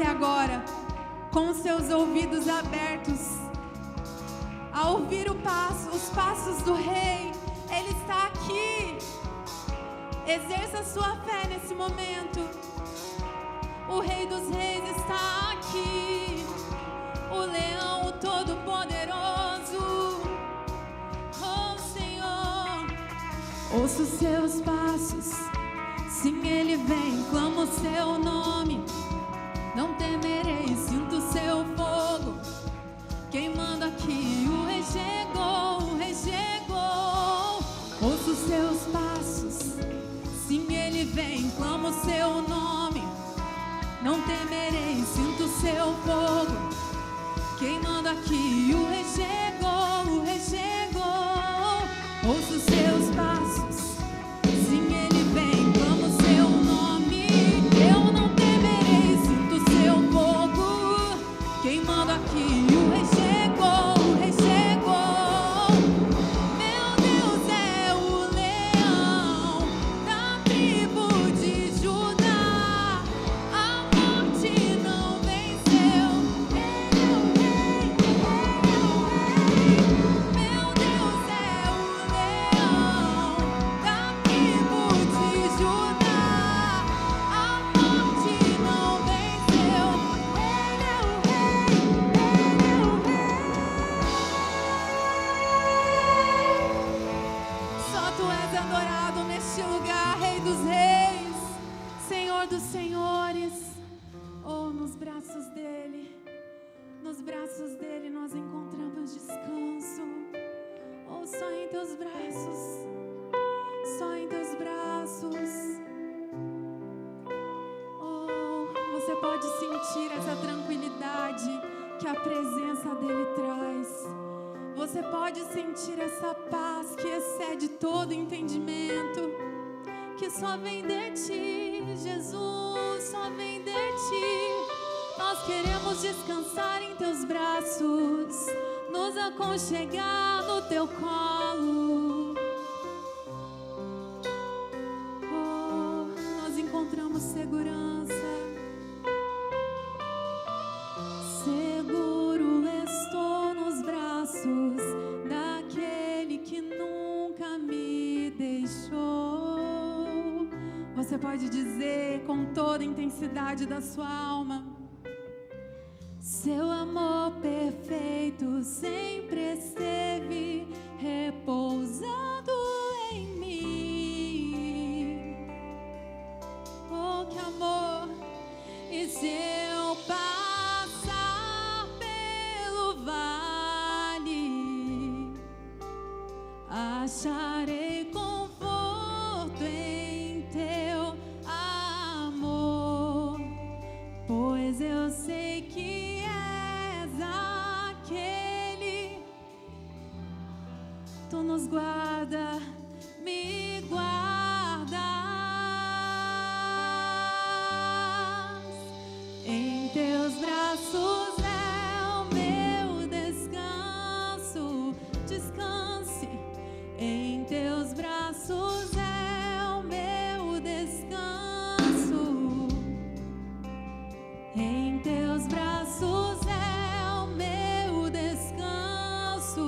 você agora, com os seus ouvidos abertos, a ouvir os passos do Rei. Ele está aqui. Exerça sua fé nesse momento. O Rei dos Reis está aqui. O Leão, o Todo-Poderoso. Oh, Senhor. Ouço os seus passos. Sim, Ele vem, clamo o seu nome. Não temerei, sinto o seu fogo queimando aqui. O Rei chegou, o Rei chegou. Ouço os seus passos. Sim, Ele vem, clamo o seu nome. Não temerei, sinto o seu fogo queimando aqui. O Rei chegou, o Rei chegou. Ouço os seus passos. Sim, Ele vem, clamo o seu nome. Eu não temerei, sinto o seu fogo queimando aqui. O Rei chegou, o Rei chegou. Meu Deus é o leão da tribo de Judá. A morte não venceu. Ele é o Rei, Ele é o Rei. Meu Deus é o leão da tribo de Judá. A morte não venceu. Ele é o Rei, Ele é o Rei. Só tu és adorado neste lugar, Rei dos Reis, Senhor dos Senhores. Oh, nos braços dele nós encontramos descanso. Oh, só em teus braços, só em teus braços. Oh, você pode sentir essa tranquilidade que a presença dele traz. Você pode sentir essa paz que excede todo entendimento, que só vem de ti, Jesus, só vem de ti. Nós queremos descansar em teus braços, nos aconchegar no teu colo. Oh, nós encontramos segurança. Seguro estou nos braços daquele que nunca me deixou. Você pode dizer com toda a intensidade da sua alma: seu amor perfeito sempre esteve repousado em mim. Oh, que amor! E se eu passar pelo vale, acharei conforto em teu amor, pois eu sei que és aquele. Tu nos guarda, me guardas. Em teus braços é o meu descanso. Descanse. Em teus braços é o meu descanso. Em teus braços é o meu descanso.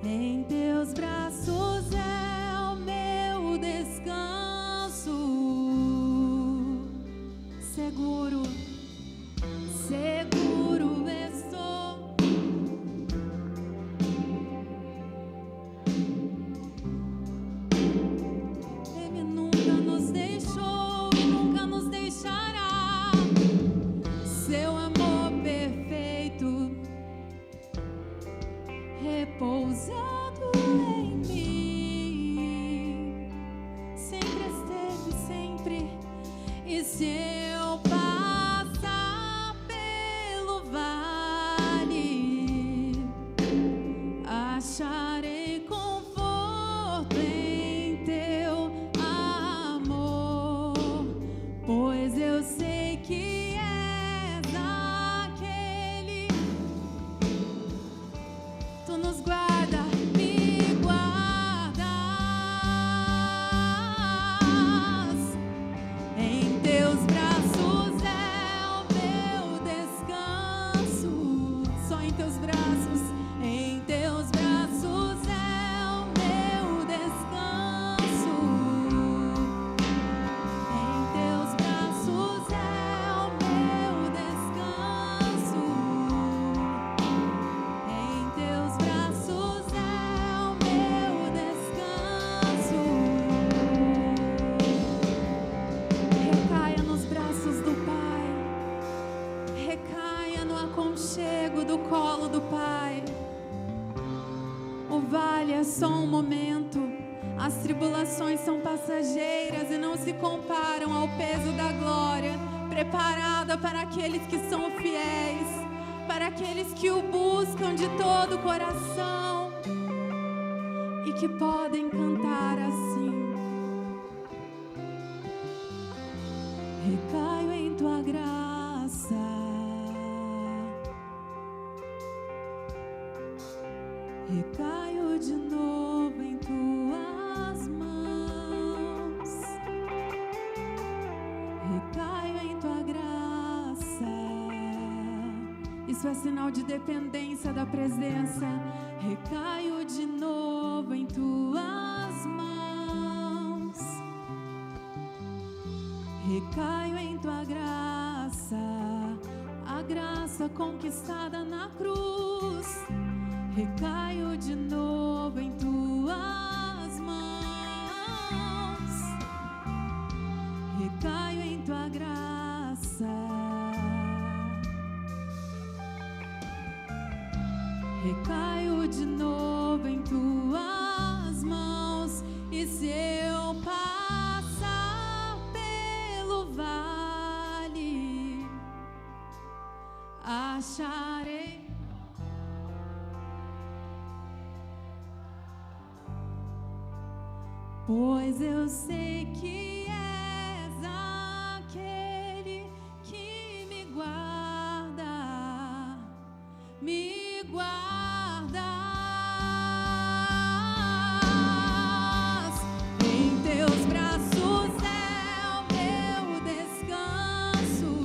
Em teus braços é o meu descanso. Seguro, seguro estou. Ele nunca nos deixou e nunca nos deixará. Seu amor perfeito repousado em mim. vale é só um momento. As tribulações são passageiras e não se comparam ao peso da glória preparada para aqueles que são fiéis, para aqueles que o buscam de todo o coração e que podem cantar assim: recaio em tua graça, recaio de novo em tuas mãos, recaio em tua graça. Isso é sinal de dependência da presença. Recaio de novo em tuas mãos, recaio em tua graça, a graça conquistada na cruz. Recaio de novo em tuas mãos, recaio em tua graça, recaio de novo em tuas mãos. E se eu passar pelo vale, acharei, pois eu sei que és aquele que me guarda, me guardas. Em teus braços é o meu descanso,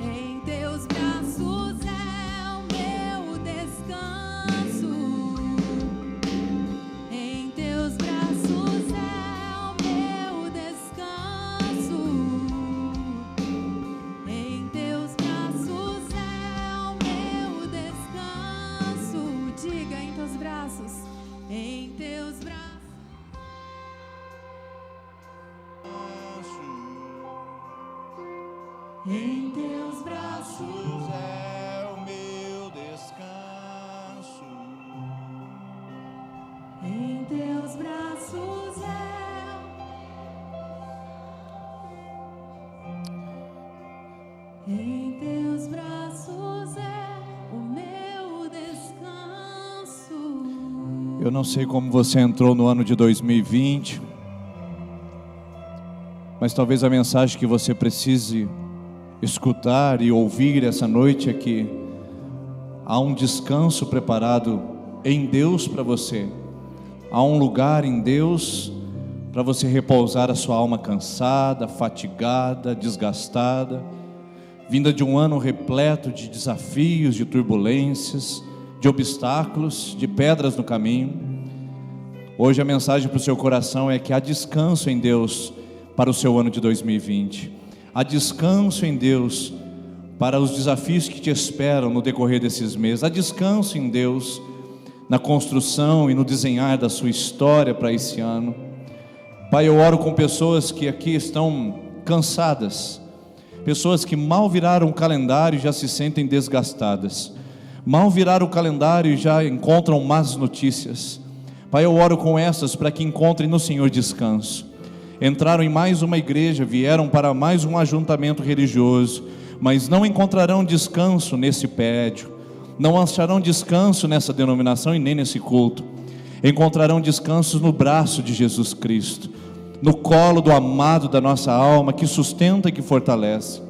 em teus braços é o meu descanso. Em teus braços é o meu descanso, em teus braços é o meu descanso. Diga: em teus braços, em teus braços. Em teus braços é o meu descanso. em teus braços em teus braços é o meu descanso. Eu não sei como você entrou no ano de 2020, mas talvez a mensagem que você precise escutar e ouvir essa noite é que há um descanso preparado em Deus para você. Há um lugar em Deus para você repousar a sua alma cansada, fatigada, desgastada, vinda de um ano repleto de desafios, de turbulências, de obstáculos, de pedras no caminho. Hoje a mensagem para o seu coração é que há descanso em Deus para o seu ano de 2020. Há descanso em Deus para os desafios que te esperam no decorrer desses meses. Há descanso em Deus na construção e no desenhar da sua história para esse ano. Pai, eu oro com pessoas que aqui estão cansadas, pessoas que mal viraram o calendário e já se sentem desgastadas, mal viraram o calendário e já encontram más notícias. Pai, eu oro com essas para que encontrem no Senhor descanso. Entraram em mais uma igreja, vieram para mais um ajuntamento religioso, mas não encontrarão descanso nesse prédio, não acharão descanso nessa denominação e nem nesse culto. Encontrarão descanso no braço de Jesus Cristo, no colo do amado da nossa alma, que sustenta e que fortalece.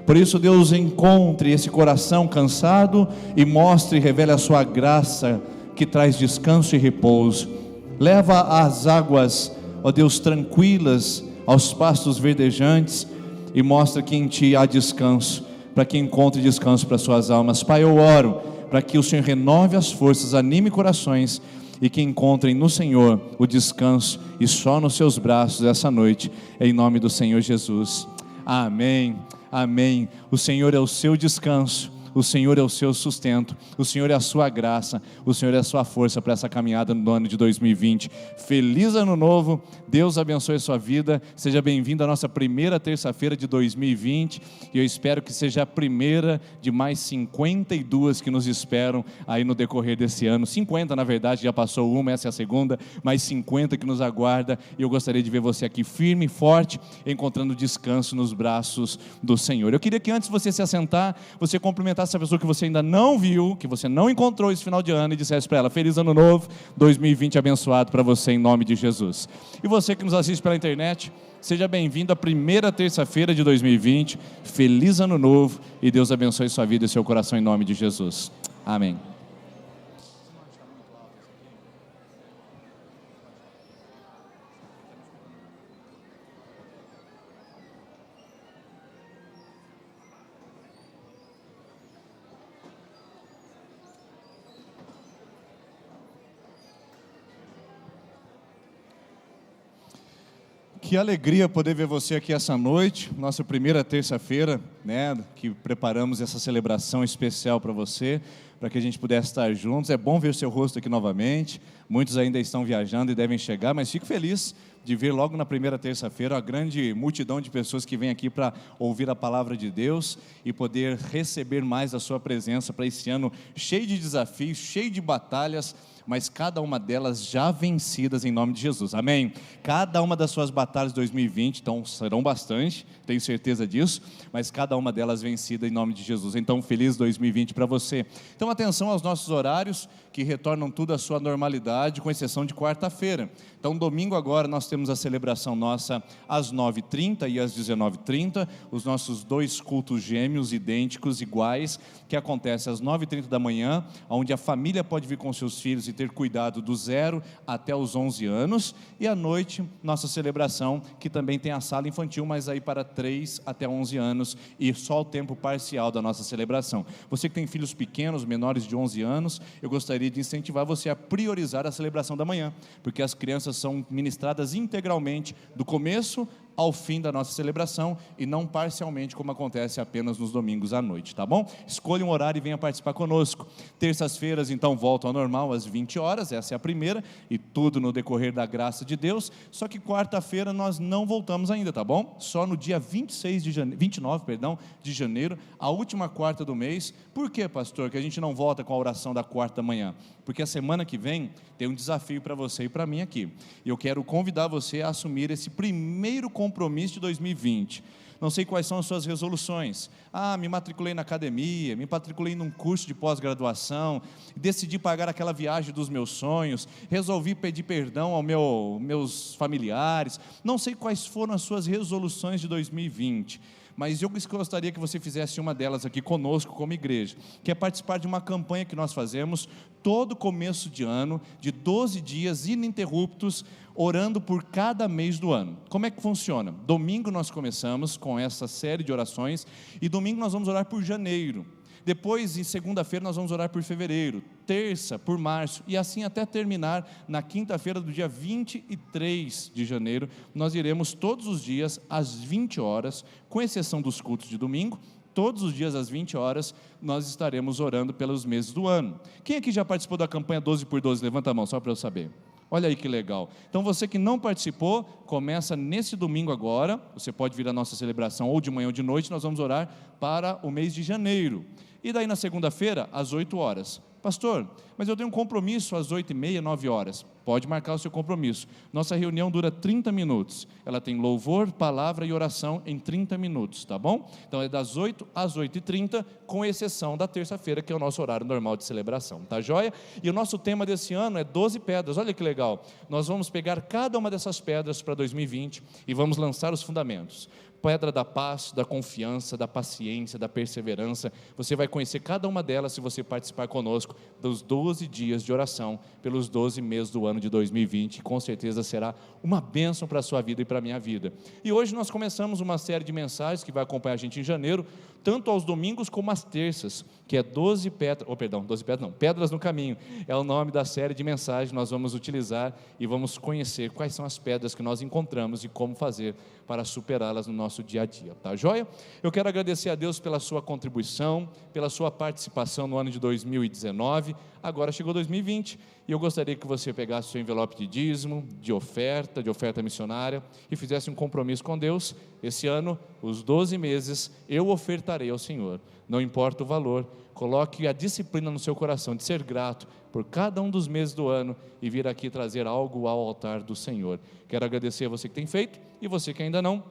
Por isso, Deus, encontre esse coração cansado e mostre e revele a sua graça, que traz descanso e repouso. Leva as águas, ó Deus, tranquilas, aos pastos verdejantes, e mostra que em Ti há descanso, para que encontre descanso para suas almas. Pai, eu oro para que o Senhor renove as forças, anime corações, e que encontrem no Senhor o descanso, e só nos seus braços essa noite, em nome do Senhor Jesus. Amém, amém. O Senhor é o seu descanso, o Senhor é o seu sustento, o Senhor é a sua graça, o Senhor é a sua força para essa caminhada no ano de 2020. Feliz ano novo, Deus abençoe a sua vida, seja bem-vindo à nossa primeira terça-feira de 2020, e eu espero que seja a primeira de mais 52 que nos esperam aí no decorrer desse ano. 50 na verdade, já passou uma, essa é a segunda, mais 50 que nos aguarda, e eu gostaria de ver você aqui firme e forte, encontrando descanso nos braços do Senhor. Eu queria que antes de você se assentar, você cumprimentasse essa pessoa que você ainda não viu, que você não encontrou esse final de ano, e dissesse para ela: feliz ano novo, 2020 abençoado para você em nome de Jesus. E você que nos assiste pela internet, seja bem-vindo à primeira terça-feira de 2020, feliz ano novo, e Deus abençoe sua vida e seu coração em nome de Jesus. Amém. Que alegria poder ver você aqui essa noite, nossa primeira terça-feira, né, que preparamos essa celebração especial para você, para que a gente pudesse estar juntos. É bom ver o seu rosto aqui novamente, muitos ainda estão viajando e devem chegar, mas fico feliz de ver logo na primeira terça-feira a grande multidão de pessoas que vem aqui para ouvir a palavra de Deus e poder receber mais da sua presença para esse ano cheio de desafios, cheio de batalhas, mas cada uma delas já vencidas em nome de Jesus, amém? Cada uma das suas batalhas de 2020, então serão bastante, tenho certeza disso, mas cada uma delas vencida em nome de Jesus. Então feliz 2020 para você. Então atenção aos nossos horários, que retornam tudo à sua normalidade, com exceção de quarta-feira. Então domingo agora nós temos a celebração nossa às 9h30 e às 19h30, os nossos dois cultos gêmeos, idênticos, iguais, que acontecem às 9h30 da manhã, onde a família pode vir com seus filhos e ter cuidado do 0 até os 11 anos, e à noite, nossa celebração, que também tem a sala infantil, mas aí para 3 até 11 anos, e só o tempo parcial da nossa celebração. Você que tem filhos pequenos, menores de 11 anos, eu gostaria de incentivar você a priorizar a celebração da manhã, porque as crianças são ministradas integralmente, do começo ao fim da nossa celebração, e não parcialmente, como acontece apenas nos domingos à noite, tá bom? Escolha um horário e venha participar conosco. Terças-feiras, então, voltam ao normal às 20 horas, essa é a primeira, e tudo no decorrer da graça de Deus. Só que quarta-feira nós não voltamos ainda, tá bom? Só no dia 29 de janeiro, a última quarta do mês. Por que, pastor, que a gente não volta com a oração da quarta da manhã? Porque a semana que vem tem um desafio para você e para mim aqui, e eu quero convidar você a assumir esse primeiro compromisso de 2020. Não sei quais são as suas resoluções. Me matriculei na academia, me matriculei num curso de pós-graduação, decidi pagar aquela viagem dos meus sonhos, resolvi pedir perdão aos meus familiares. Não sei quais foram as suas resoluções de 2020, mas eu gostaria que você fizesse uma delas aqui conosco como igreja, que é participar de uma campanha que nós fazemos todo começo de ano, de 12 dias ininterruptos, orando por cada mês do ano. Como é que funciona? Domingo nós começamos com essa série de orações, e domingo nós vamos orar por janeiro. Depois, em segunda-feira, nós vamos orar por fevereiro, terça por março, e assim até terminar na quinta-feira do dia 23 de janeiro, nós iremos todos os dias às 20 horas, com exceção dos cultos de domingo, todos os dias às 20 horas, nós estaremos orando pelos meses do ano. Quem aqui já participou da campanha 12 por 12? Levanta a mão, só para eu saber. Olha aí que legal. Então você que não participou, começa nesse domingo agora, você pode vir à nossa celebração ou de manhã ou de noite, nós vamos orar para o mês de janeiro. E daí na segunda-feira, às 8 horas. Pastor, mas eu tenho um compromisso às 8h30, 9 horas. Pode marcar o seu compromisso. Nossa reunião dura 30 minutos. Ela tem louvor, palavra e oração em 30 minutos, tá bom? Então é das 8 às 8h30, com exceção da terça-feira, que é o nosso horário normal de celebração, tá joia? E o nosso tema desse ano é 12 pedras, olha que legal. Nós vamos pegar cada uma dessas pedras para 2020 e vamos lançar os fundamentos. Pedra da paz, da confiança, da paciência, da perseverança. Você vai conhecer cada uma delas se você participar conosco dos 12 dias de oração pelos 12 meses do ano de 2020. Com certeza será uma bênção para a sua vida e para a minha vida. E hoje nós começamos uma série de mensagens que vai acompanhar a gente em janeiro, tanto aos domingos como às terças, que é 12 pedras, Pedras no Caminho, é o nome da série de mensagens que nós vamos utilizar e vamos conhecer quais são as pedras que nós encontramos e como fazer para superá-las no nosso dia a dia, tá joia? Eu quero agradecer a Deus pela sua contribuição, pela sua participação no ano de 2019, agora chegou 2020, e eu gostaria que você pegasse o seu envelope de dízimo, de oferta missionária, e fizesse um compromisso com Deus. Esse ano, os 12 meses, eu ofertarei ao Senhor, não importa o valor. Coloque a disciplina no seu coração de ser grato por cada um dos meses do ano e vir aqui trazer algo ao altar do Senhor. Quero agradecer a você que tem feito, e você que ainda não,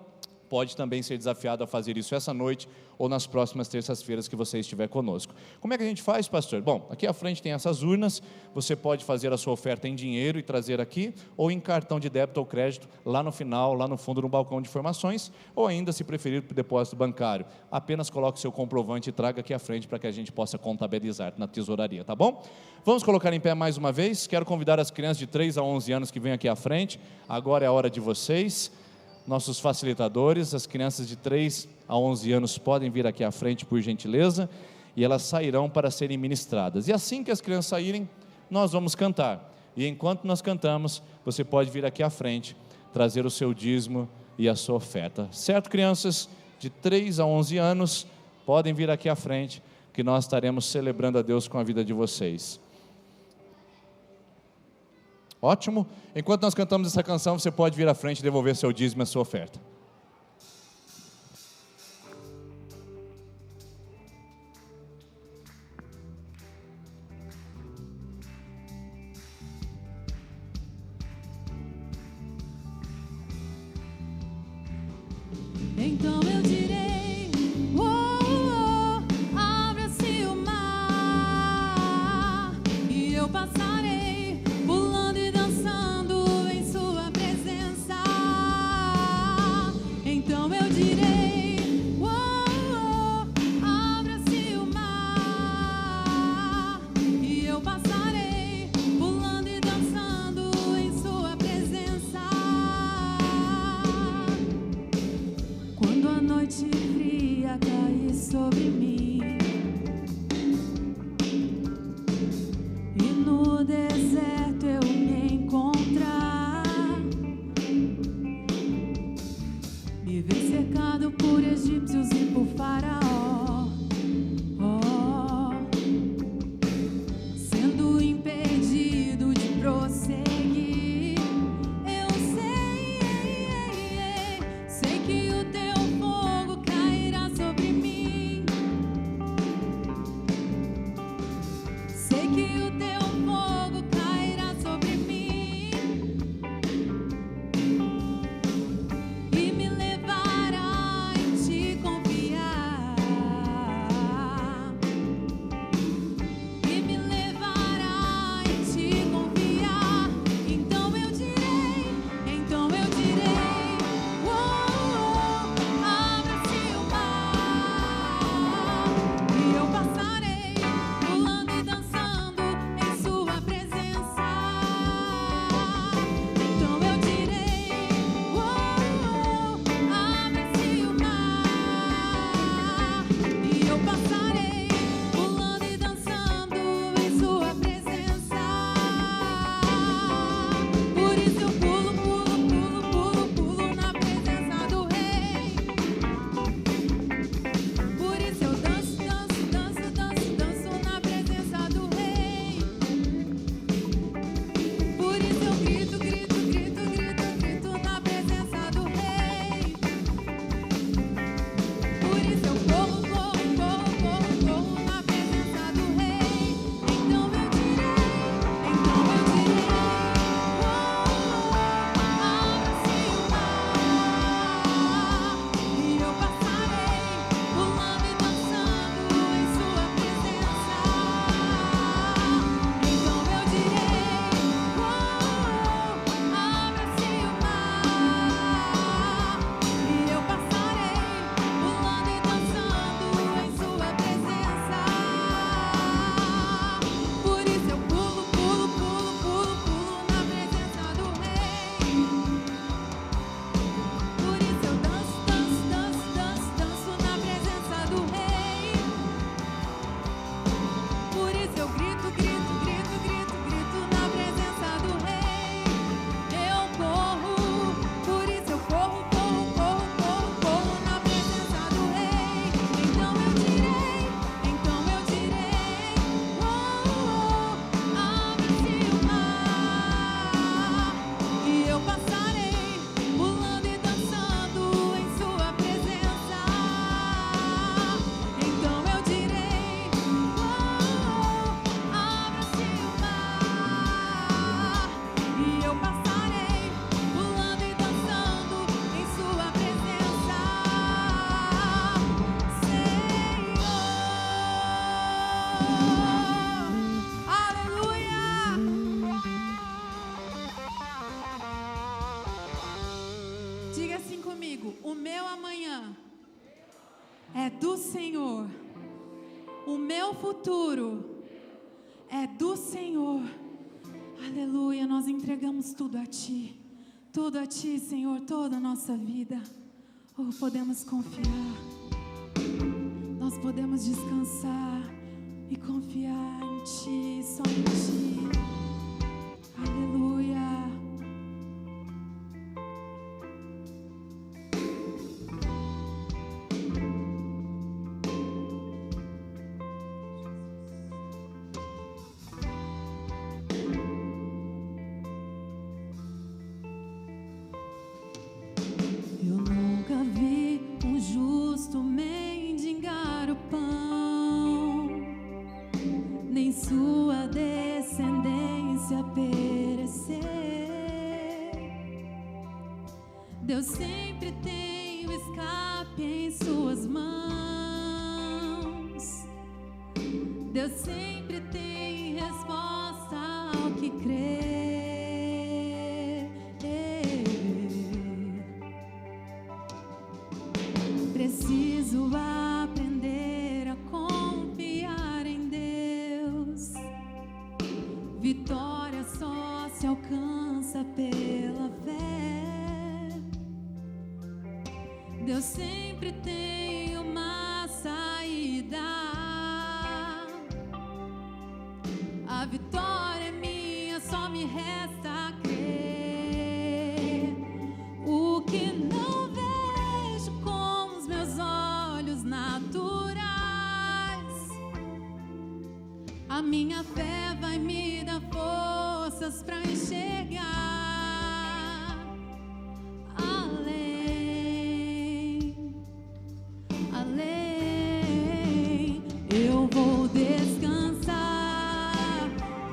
pode também ser desafiado a fazer isso essa noite ou nas próximas terças-feiras que você estiver conosco. Como é que a gente faz, pastor? Bom, aqui à frente tem essas urnas, você pode fazer a sua oferta em dinheiro e trazer aqui, ou em cartão de débito ou crédito, lá no final, lá no fundo no balcão de informações, ou ainda, se preferir, para o depósito bancário. Apenas coloque o seu comprovante e traga aqui à frente para que a gente possa contabilizar na tesouraria, tá bom? Vamos colocar em pé mais uma vez. Quero convidar as crianças de 3 a 11 anos que vêm aqui à frente. Agora é a hora de vocês. Nossos facilitadores, as crianças de 3 a 11 anos podem vir aqui à frente, por gentileza, e elas sairão para serem ministradas. E assim que as crianças saírem, nós vamos cantar. E enquanto nós cantamos, você pode vir aqui à frente, trazer o seu dízimo e a sua oferta. Certo, crianças de 3 a 11 anos, podem vir aqui à frente, que nós estaremos celebrando a Deus com a vida de vocês. Ótimo. Enquanto nós cantamos essa canção, você pode vir à frente e devolver seu dízimo e a sua oferta. Então eu direi, abra-se o mar, e eu passarei, pulando e dançando em sua presença. Então eu direi, abra-se o mar, e eu passarei, pulando e dançando em sua presença. Quando a O meu amanhã é do Senhor. O meu futuro é do Senhor. Aleluia, nós entregamos tudo a Ti, Senhor, toda a nossa vida. Oh, podemos confiar, nós podemos descansar e confiar em Ti, só em Ti. Aleluia. Eu nunca vi um justo mendigar o pão, nem sua descendência perecer. Deus sempre tem o escape em suas mãos. Deus sempre tem resposta ao que crê. Preciso aprender a confiar em Deus. Vitória só se alcança pela fé. Deus sempre tem uma saída. A vitória é minha, só me resta crer. O que não vejo com os meus olhos naturais, a minha fé vai me dar forças para enxergar além. Eu vou descansar,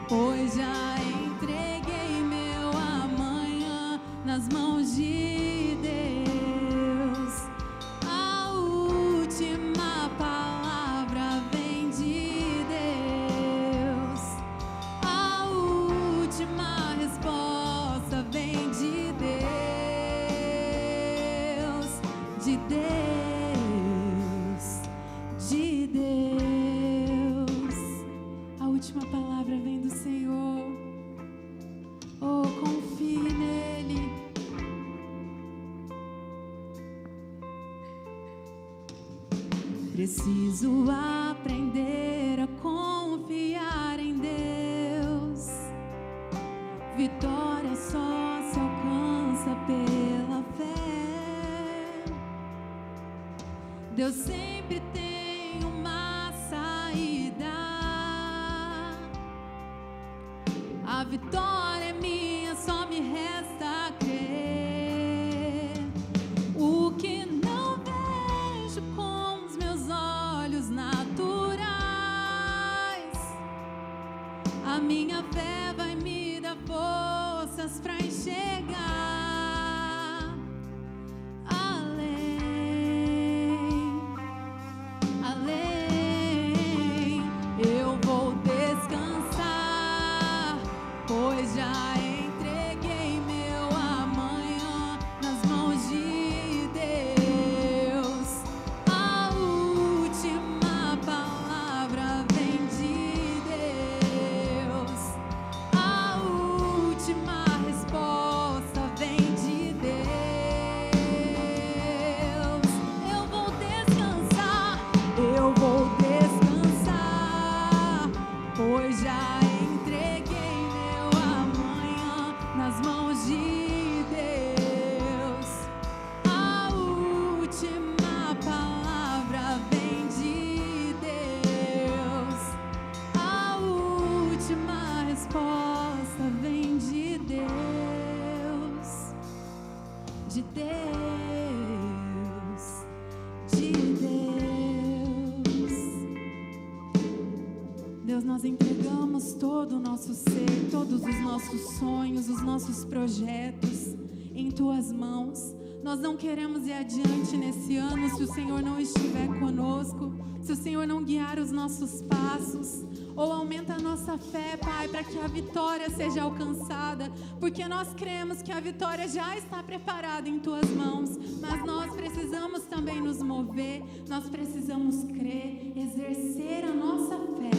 pois já entreguei meu amanhã nas mãos de Deus. A última palavra vem de Deus. A última resposta vem de Deus. De Deus. A última palavra vem do Senhor. Oh, confie nele. Preciso aprender a confiar em Deus. Vitória só se alcança pela fé. Deus sempre tem uma saída. A vitória é minha, só me resta crer. O que não vejo com os meus olhos naturais, a minha fé vai me dar forças para enxergar além. Eu vou descansar, pois já entreguei meu amanhã nas mãos de Deus. A última palavra vem de Deus. A última resposta vem de Deus. Eu vou descansar, pois já entreguei meu amanhã nas mãos de Deus. A última palavra vem de Deus. A última resposta vem de Deus. De Deus. De Deus. Deus, nós entregamos todo o nosso ser, todos os nossos sonhos, os nossos projetos em Tuas mãos. Nós não queremos ir adiante nesse ano se o Senhor não estiver conosco, se o Senhor não guiar os nossos passos. ou aumenta a nossa fé, Pai, para que a vitória seja alcançada, porque nós cremos que a vitória já está preparada em Tuas mãos, mas nós precisamos também nos mover, nós precisamos crer, exercer a nossa fé.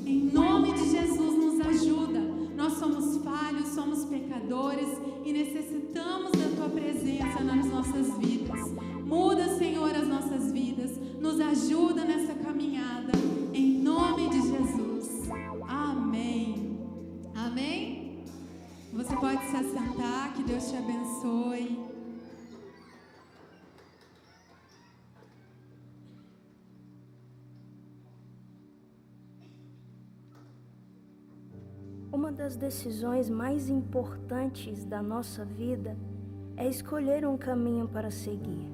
Em nome de Jesus, nos ajuda. Nós somos falhos, somos pecadores e necessitamos da Tua presença nas nossas vidas. Muda, Senhor, as nossas vidas. Nos ajuda nessa caminhada. Em nome de Jesus. Amém. Amém? Você pode se assentar. Que Deus te abençoe. Uma das decisões mais importantes da nossa vida é escolher um caminho para seguir.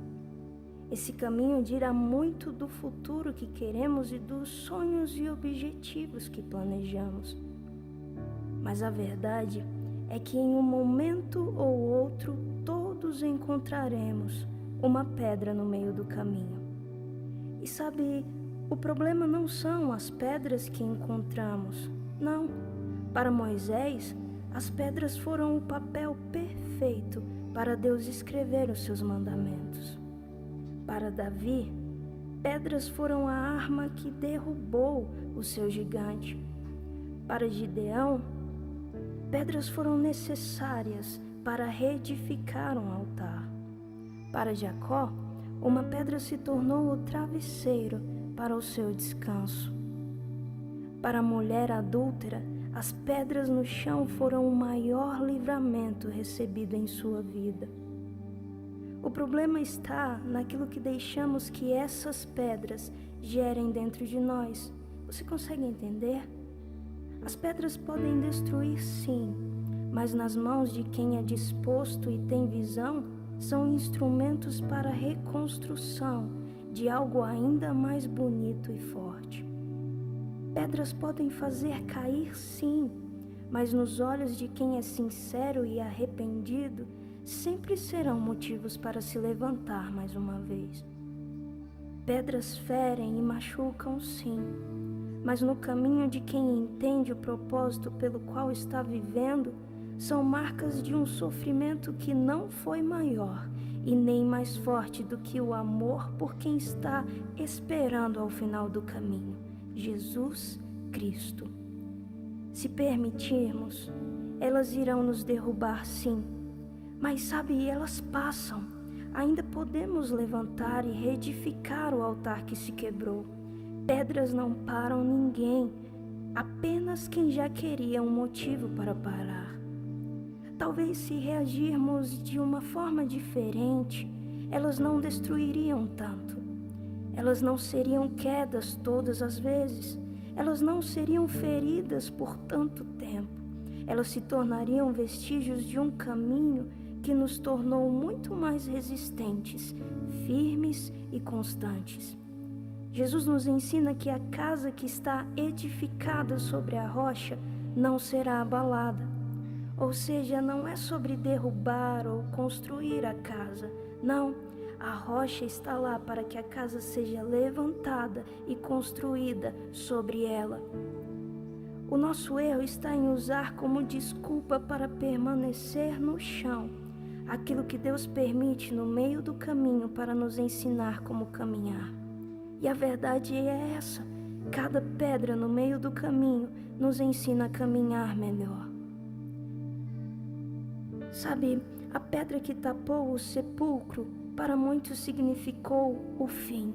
Esse caminho dirá muito do futuro que queremos e dos sonhos e objetivos que planejamos. Mas a verdade é que em um momento ou outro todos encontraremos uma pedra no meio do caminho. E sabe, o problema não são as pedras que encontramos, não. Para Moisés, as pedras foram o papel perfeito para Deus escrever os seus mandamentos. Para Davi, pedras foram a arma que derrubou o seu gigante. Para Gideão, pedras foram necessárias para reedificar um altar. Para Jacó, uma pedra se tornou o travesseiro para o seu descanso. Para a mulher adúltera, as pedras no chão foram o maior livramento recebido em sua vida. O problema está naquilo que deixamos que essas pedras gerem dentro de nós. Você consegue entender? As pedras podem destruir, sim, mas nas mãos de quem é disposto e tem visão, são instrumentos para a reconstrução de algo ainda mais bonito e forte. Pedras podem fazer cair, sim, mas nos olhos de quem é sincero e arrependido, sempre serão motivos para se levantar mais uma vez. Pedras ferem e machucam, sim, mas no caminho de quem entende o propósito pelo qual está vivendo, são marcas de um sofrimento que não foi maior e nem mais forte do que o amor por quem está esperando ao final do caminho. Jesus Cristo. Se permitirmos, elas irão nos derrubar, sim, mas sabe, elas passam. Ainda podemos levantar e reedificar o altar que se quebrou. Pedras não param ninguém, apenas quem já queria um motivo para parar. Talvez se reagirmos de uma forma diferente, elas não destruiriam tanto. Elas não seriam quedas todas as vezes. Elas não seriam feridas por tanto tempo. Elas se tornariam vestígios de um caminho que nos tornou muito mais resistentes, firmes e constantes. Jesus nos ensina que a casa que está edificada sobre a rocha não será abalada. Ou seja, não é sobre derrubar ou construir a casa. Não, a rocha está lá para que a casa seja levantada e construída sobre ela. O nosso erro está em usar como desculpa para permanecer no chão aquilo que Deus permite no meio do caminho para nos ensinar como caminhar. E a verdade é essa: cada pedra no meio do caminho nos ensina a caminhar melhor. Sabe, a pedra que tapou o sepulcro para muitos significou o fim,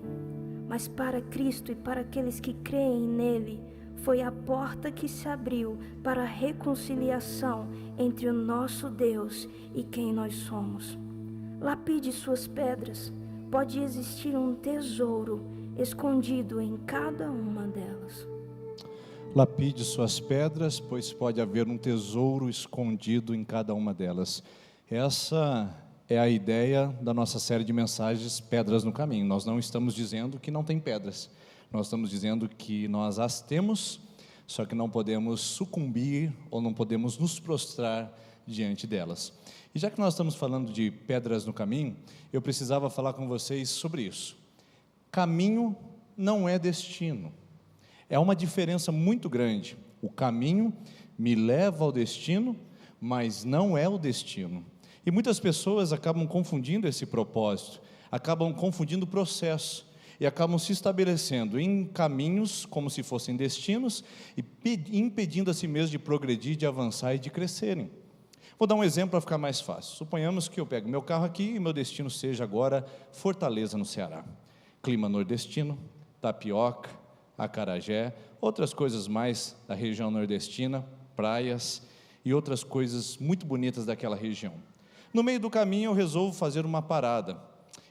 mas para Cristo e para aqueles que creem nele, foi a porta que se abriu para a reconciliação entre o nosso Deus e quem nós somos. Lapide suas pedras, pode existir um tesouro escondido em cada uma delas. Lapide suas pedras, pois pode haver um tesouro escondido em cada uma delas. Essa é a ideia da nossa série de mensagens Pedras no Caminho. Nós não estamos dizendo que não tem pedras. Nós estamos dizendo que nós as temos, só que não podemos sucumbir ou não podemos nos prostrar diante delas. E já que nós estamos falando de pedras no caminho, eu precisava falar com vocês sobre isso. Caminho não é destino. É uma diferença muito grande. O caminho me leva ao destino, mas não é o destino. E muitas pessoas acabam confundindo esse propósito, acabam confundindo o processo, e acabam se estabelecendo em caminhos como se fossem destinos, e impedindo a si mesmo de progredir, de avançar e de crescerem. Vou dar um exemplo para ficar mais fácil. Suponhamos que eu pego meu carro aqui e meu destino seja agora Fortaleza, no Ceará. Clima nordestino, tapioca, acarajé, outras coisas mais da região nordestina, praias e outras coisas muito bonitas daquela região. No meio do caminho eu resolvo fazer uma parada,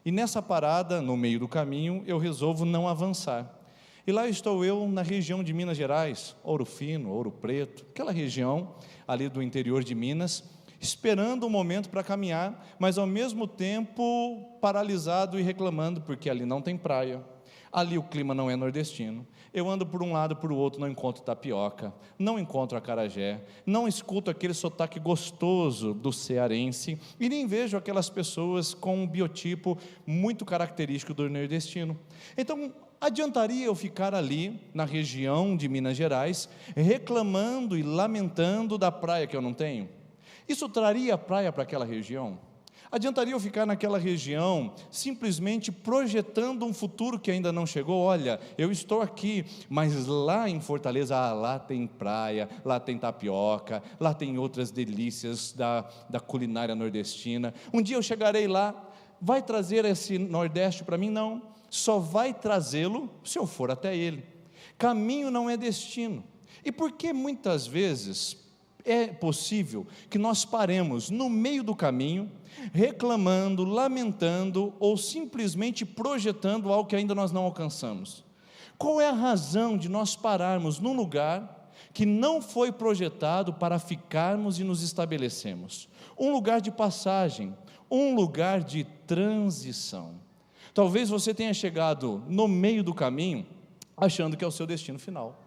e nessa parada, no meio do caminho, eu resolvo não avançar. E lá estou eu na região de Minas Gerais, Ouro Fino, Ouro Preto, aquela região ali do interior de Minas, esperando um momento para caminhar, mas ao mesmo tempo paralisado e reclamando, porque ali não tem praia, ali o clima não é nordestino. Eu ando por um lado, por outro, não encontro tapioca, não encontro acarajé, não escuto aquele sotaque gostoso do cearense, e nem vejo aquelas pessoas com um biotipo muito característico do nordestino. Então, adiantaria eu ficar ali, na região de Minas Gerais, reclamando e lamentando da praia que eu não tenho? Isso traria praia para aquela região? Adiantaria eu ficar naquela região, simplesmente projetando um futuro que ainda não chegou? Olha, eu estou aqui, mas lá em Fortaleza, lá tem praia, lá tem tapioca, lá tem outras delícias da culinária nordestina. Um dia eu chegarei lá, vai trazer esse Nordeste para mim? Não, só vai trazê-lo se eu for até ele. Caminho não é destino. E por que muitas vezes é possível que nós paremos no meio do caminho, reclamando, lamentando ou simplesmente projetando algo que ainda nós não alcançamos? Qual é a razão de nós pararmos num lugar que não foi projetado para ficarmos e nos estabelecermos? Um lugar de passagem, um lugar de transição. Talvez você tenha chegado no meio do caminho achando que é o seu destino final.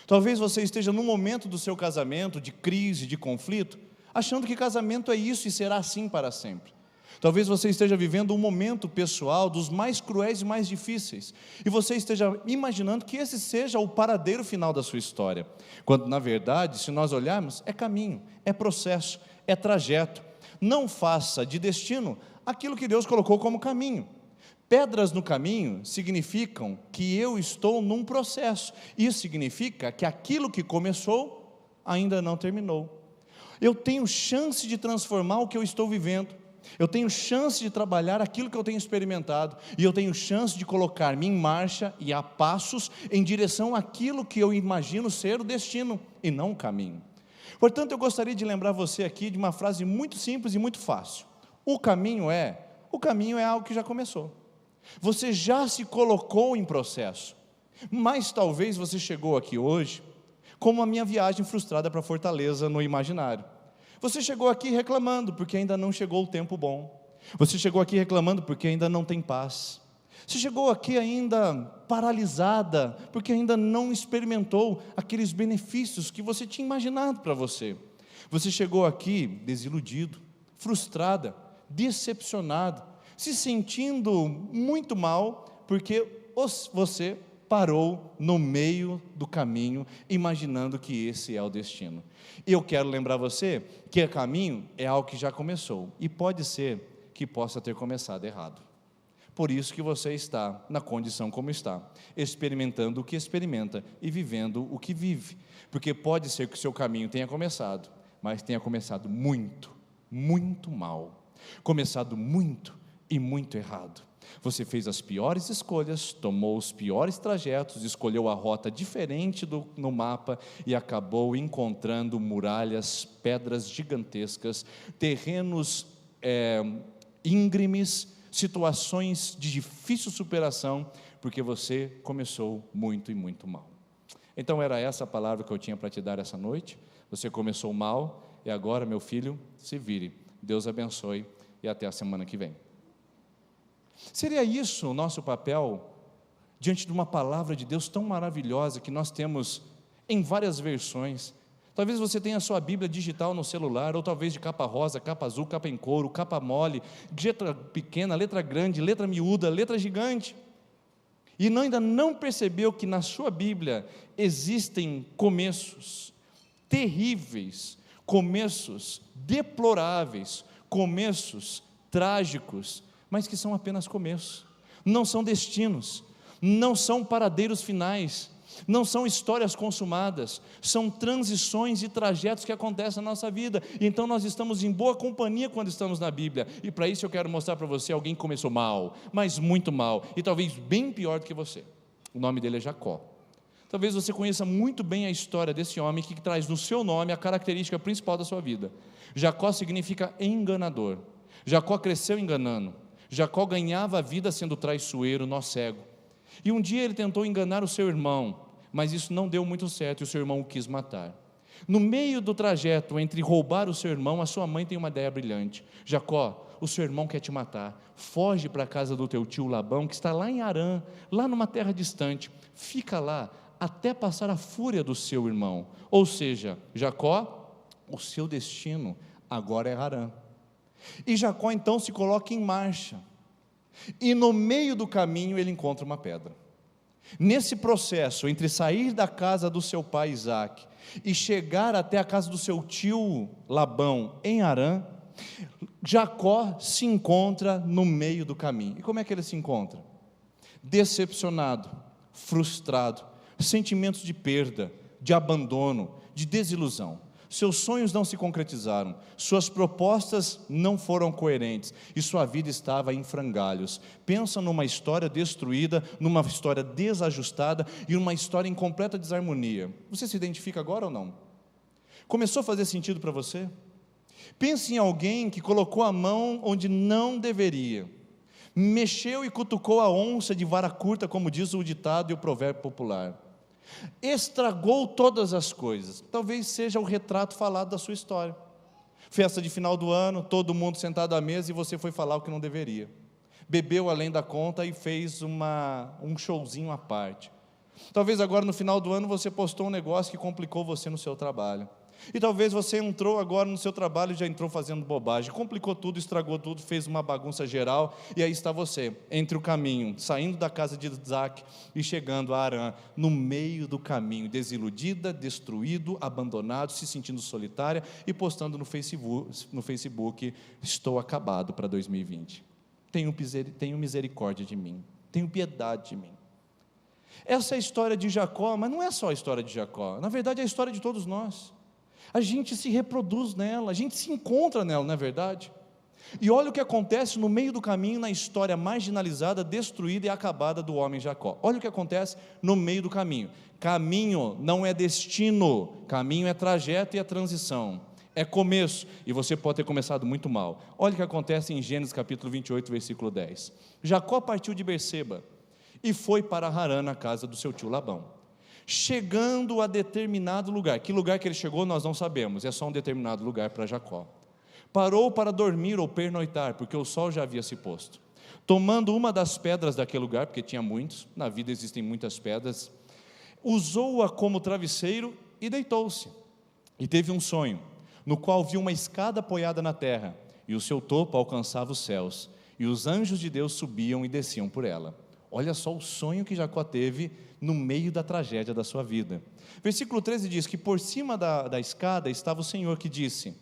Talvez você esteja num momento do seu casamento, de crise, de conflito, achando que casamento é isso e será assim para sempre. Talvez você esteja vivendo um momento pessoal dos mais cruéis e mais difíceis, e você esteja imaginando que esse seja o paradeiro final da sua história, quando na verdade, se nós olharmos, é caminho, é processo, é trajeto. Não faça de destino aquilo que Deus colocou como caminho. Pedras no caminho significam que eu estou num processo. Isso significa que aquilo que começou ainda não terminou. Eu tenho chance de transformar o que eu estou vivendo. Eu tenho chance de trabalhar aquilo que eu tenho experimentado. E eu tenho chance de colocar-me em marcha e a passos em direção àquilo que eu imagino ser o destino e não o caminho. Portanto, eu gostaria de lembrar você aqui de uma frase muito simples e muito fácil. O caminho é algo que já começou. Você já se colocou em processo, mas talvez você chegou aqui hoje como a minha viagem frustrada para Fortaleza no imaginário. Você chegou aqui reclamando porque ainda não chegou o tempo bom. Você chegou aqui reclamando porque ainda não tem paz. Você chegou aqui ainda paralisada porque ainda não experimentou aqueles benefícios que você tinha imaginado para você. Você chegou aqui desiludido, frustrada, decepcionado, se sentindo muito mal, porque você parou no meio do caminho, imaginando que esse é o destino. E eu quero lembrar você que o caminho é algo que já começou, e pode ser que possa ter começado errado. Por isso que você está na condição como está, experimentando o que experimenta e vivendo o que vive, porque pode ser que o seu caminho tenha começado, mas tenha começado muito, muito mal, começado muito e muito errado. Você fez as piores escolhas, tomou os piores trajetos, escolheu a rota diferente no mapa e acabou encontrando muralhas, pedras gigantescas, terrenos íngremes, situações de difícil superação, porque você começou muito e muito mal. Então era essa a palavra que eu tinha para te dar essa noite. Você começou mal e agora, meu filho, se vire. Deus abençoe e até a semana que vem. Seria isso o nosso papel diante de uma palavra de Deus tão maravilhosa que nós temos em várias versões? Talvez você tenha a sua Bíblia digital no celular, ou talvez de capa rosa, capa azul, capa em couro, capa mole, letra pequena, letra grande, letra miúda, letra gigante. e ainda não percebeu que na sua Bíblia existem começos terríveis, começos deploráveis, começos trágicos, mas que são apenas começos, não são destinos, não são paradeiros finais, não são histórias consumadas, são transições e trajetos que acontecem na nossa vida. Então nós estamos em boa companhia quando estamos na Bíblia, e para isso eu quero mostrar para você alguém que começou mal, mas muito mal, e talvez bem pior do que você. O nome dele é Jacó. Talvez você conheça muito bem a história desse homem que traz no seu nome a característica principal da sua vida. Jacó significa enganador. Jacó cresceu enganando. Jacó ganhava a vida sendo traiçoeiro, nó cego. E um dia ele tentou enganar o seu irmão, mas isso não deu muito certo, e o seu irmão o quis matar. No meio do trajeto entre roubar o seu irmão, a sua mãe tem uma ideia brilhante: Jacó, o seu irmão quer te matar, foge para a casa do teu tio Labão, que está lá em Harã, lá numa terra distante, fica lá, até passar a fúria do seu irmão. Ou seja, Jacó, o seu destino agora é Harã. E Jacó então se coloca em marcha, e no meio do caminho ele encontra uma pedra. Nesse processo, entre sair da casa do seu pai Isaac e chegar até a casa do seu tio Labão em Harã, Jacó se encontra no meio do caminho. E como é que ele se encontra? Decepcionado, frustrado, sentimentos de perda, de abandono, de desilusão. Seus sonhos não se concretizaram, suas propostas não foram coerentes, e sua vida estava em frangalhos. Pensa numa história destruída, numa história desajustada, e numa história em completa desarmonia. Você se identifica agora ou não? Começou a fazer sentido para você? Pense em alguém que colocou a mão onde não deveria, mexeu e cutucou a onça de vara curta, como diz o ditado e o provérbio popular. Estragou todas as coisas. Talvez seja o retrato falado da sua história. Festa de final do ano, todo mundo sentado à mesa e você foi falar o que não deveria. Bebeu além da conta e fez um showzinho à parte. Talvez agora no final do ano você postou um negócio que complicou você no seu trabalho. E talvez você entrou agora no seu trabalho e já entrou fazendo bobagem, complicou tudo, estragou tudo, fez uma bagunça geral, e aí está você, entre o caminho, saindo da casa de Isaac e chegando a Harã, no meio do caminho, desiludida, destruído, abandonado, se sentindo solitária e postando no Facebook, estou acabado para 2020, tenho misericórdia de mim, tenho piedade de mim. Essa é a história de Jacó, mas não é só a história de Jacó, na verdade é a história de todos nós. A gente se reproduz nela, a gente se encontra nela, não é verdade? E olha o que acontece no meio do caminho, na história marginalizada, destruída e acabada do homem Jacó. Olha o que acontece no meio do caminho. Caminho não é destino, caminho é trajeto e é transição, é começo, e você pode ter começado muito mal. Olha o que acontece em Gênesis capítulo 28, versículo 10. Jacó partiu de Berseba e foi para Harã, na casa do seu tio Labão. Chegando a determinado lugar, que lugar que ele chegou nós não sabemos, é só um determinado lugar para Jacó. Parou para dormir ou pernoitar, porque o sol já havia se posto. Tomando uma das pedras daquele lugar, porque tinha muitos, na vida existem muitas pedras, usou-a como travesseiro e deitou-se. E teve um sonho, no qual viu uma escada apoiada na terra, e o seu topo alcançava os céus, e os anjos de Deus subiam e desciam por ela. Olha só o sonho que Jacó teve no meio da tragédia da sua vida. Versículo 13 diz que por cima da escada estava o Senhor, que disse: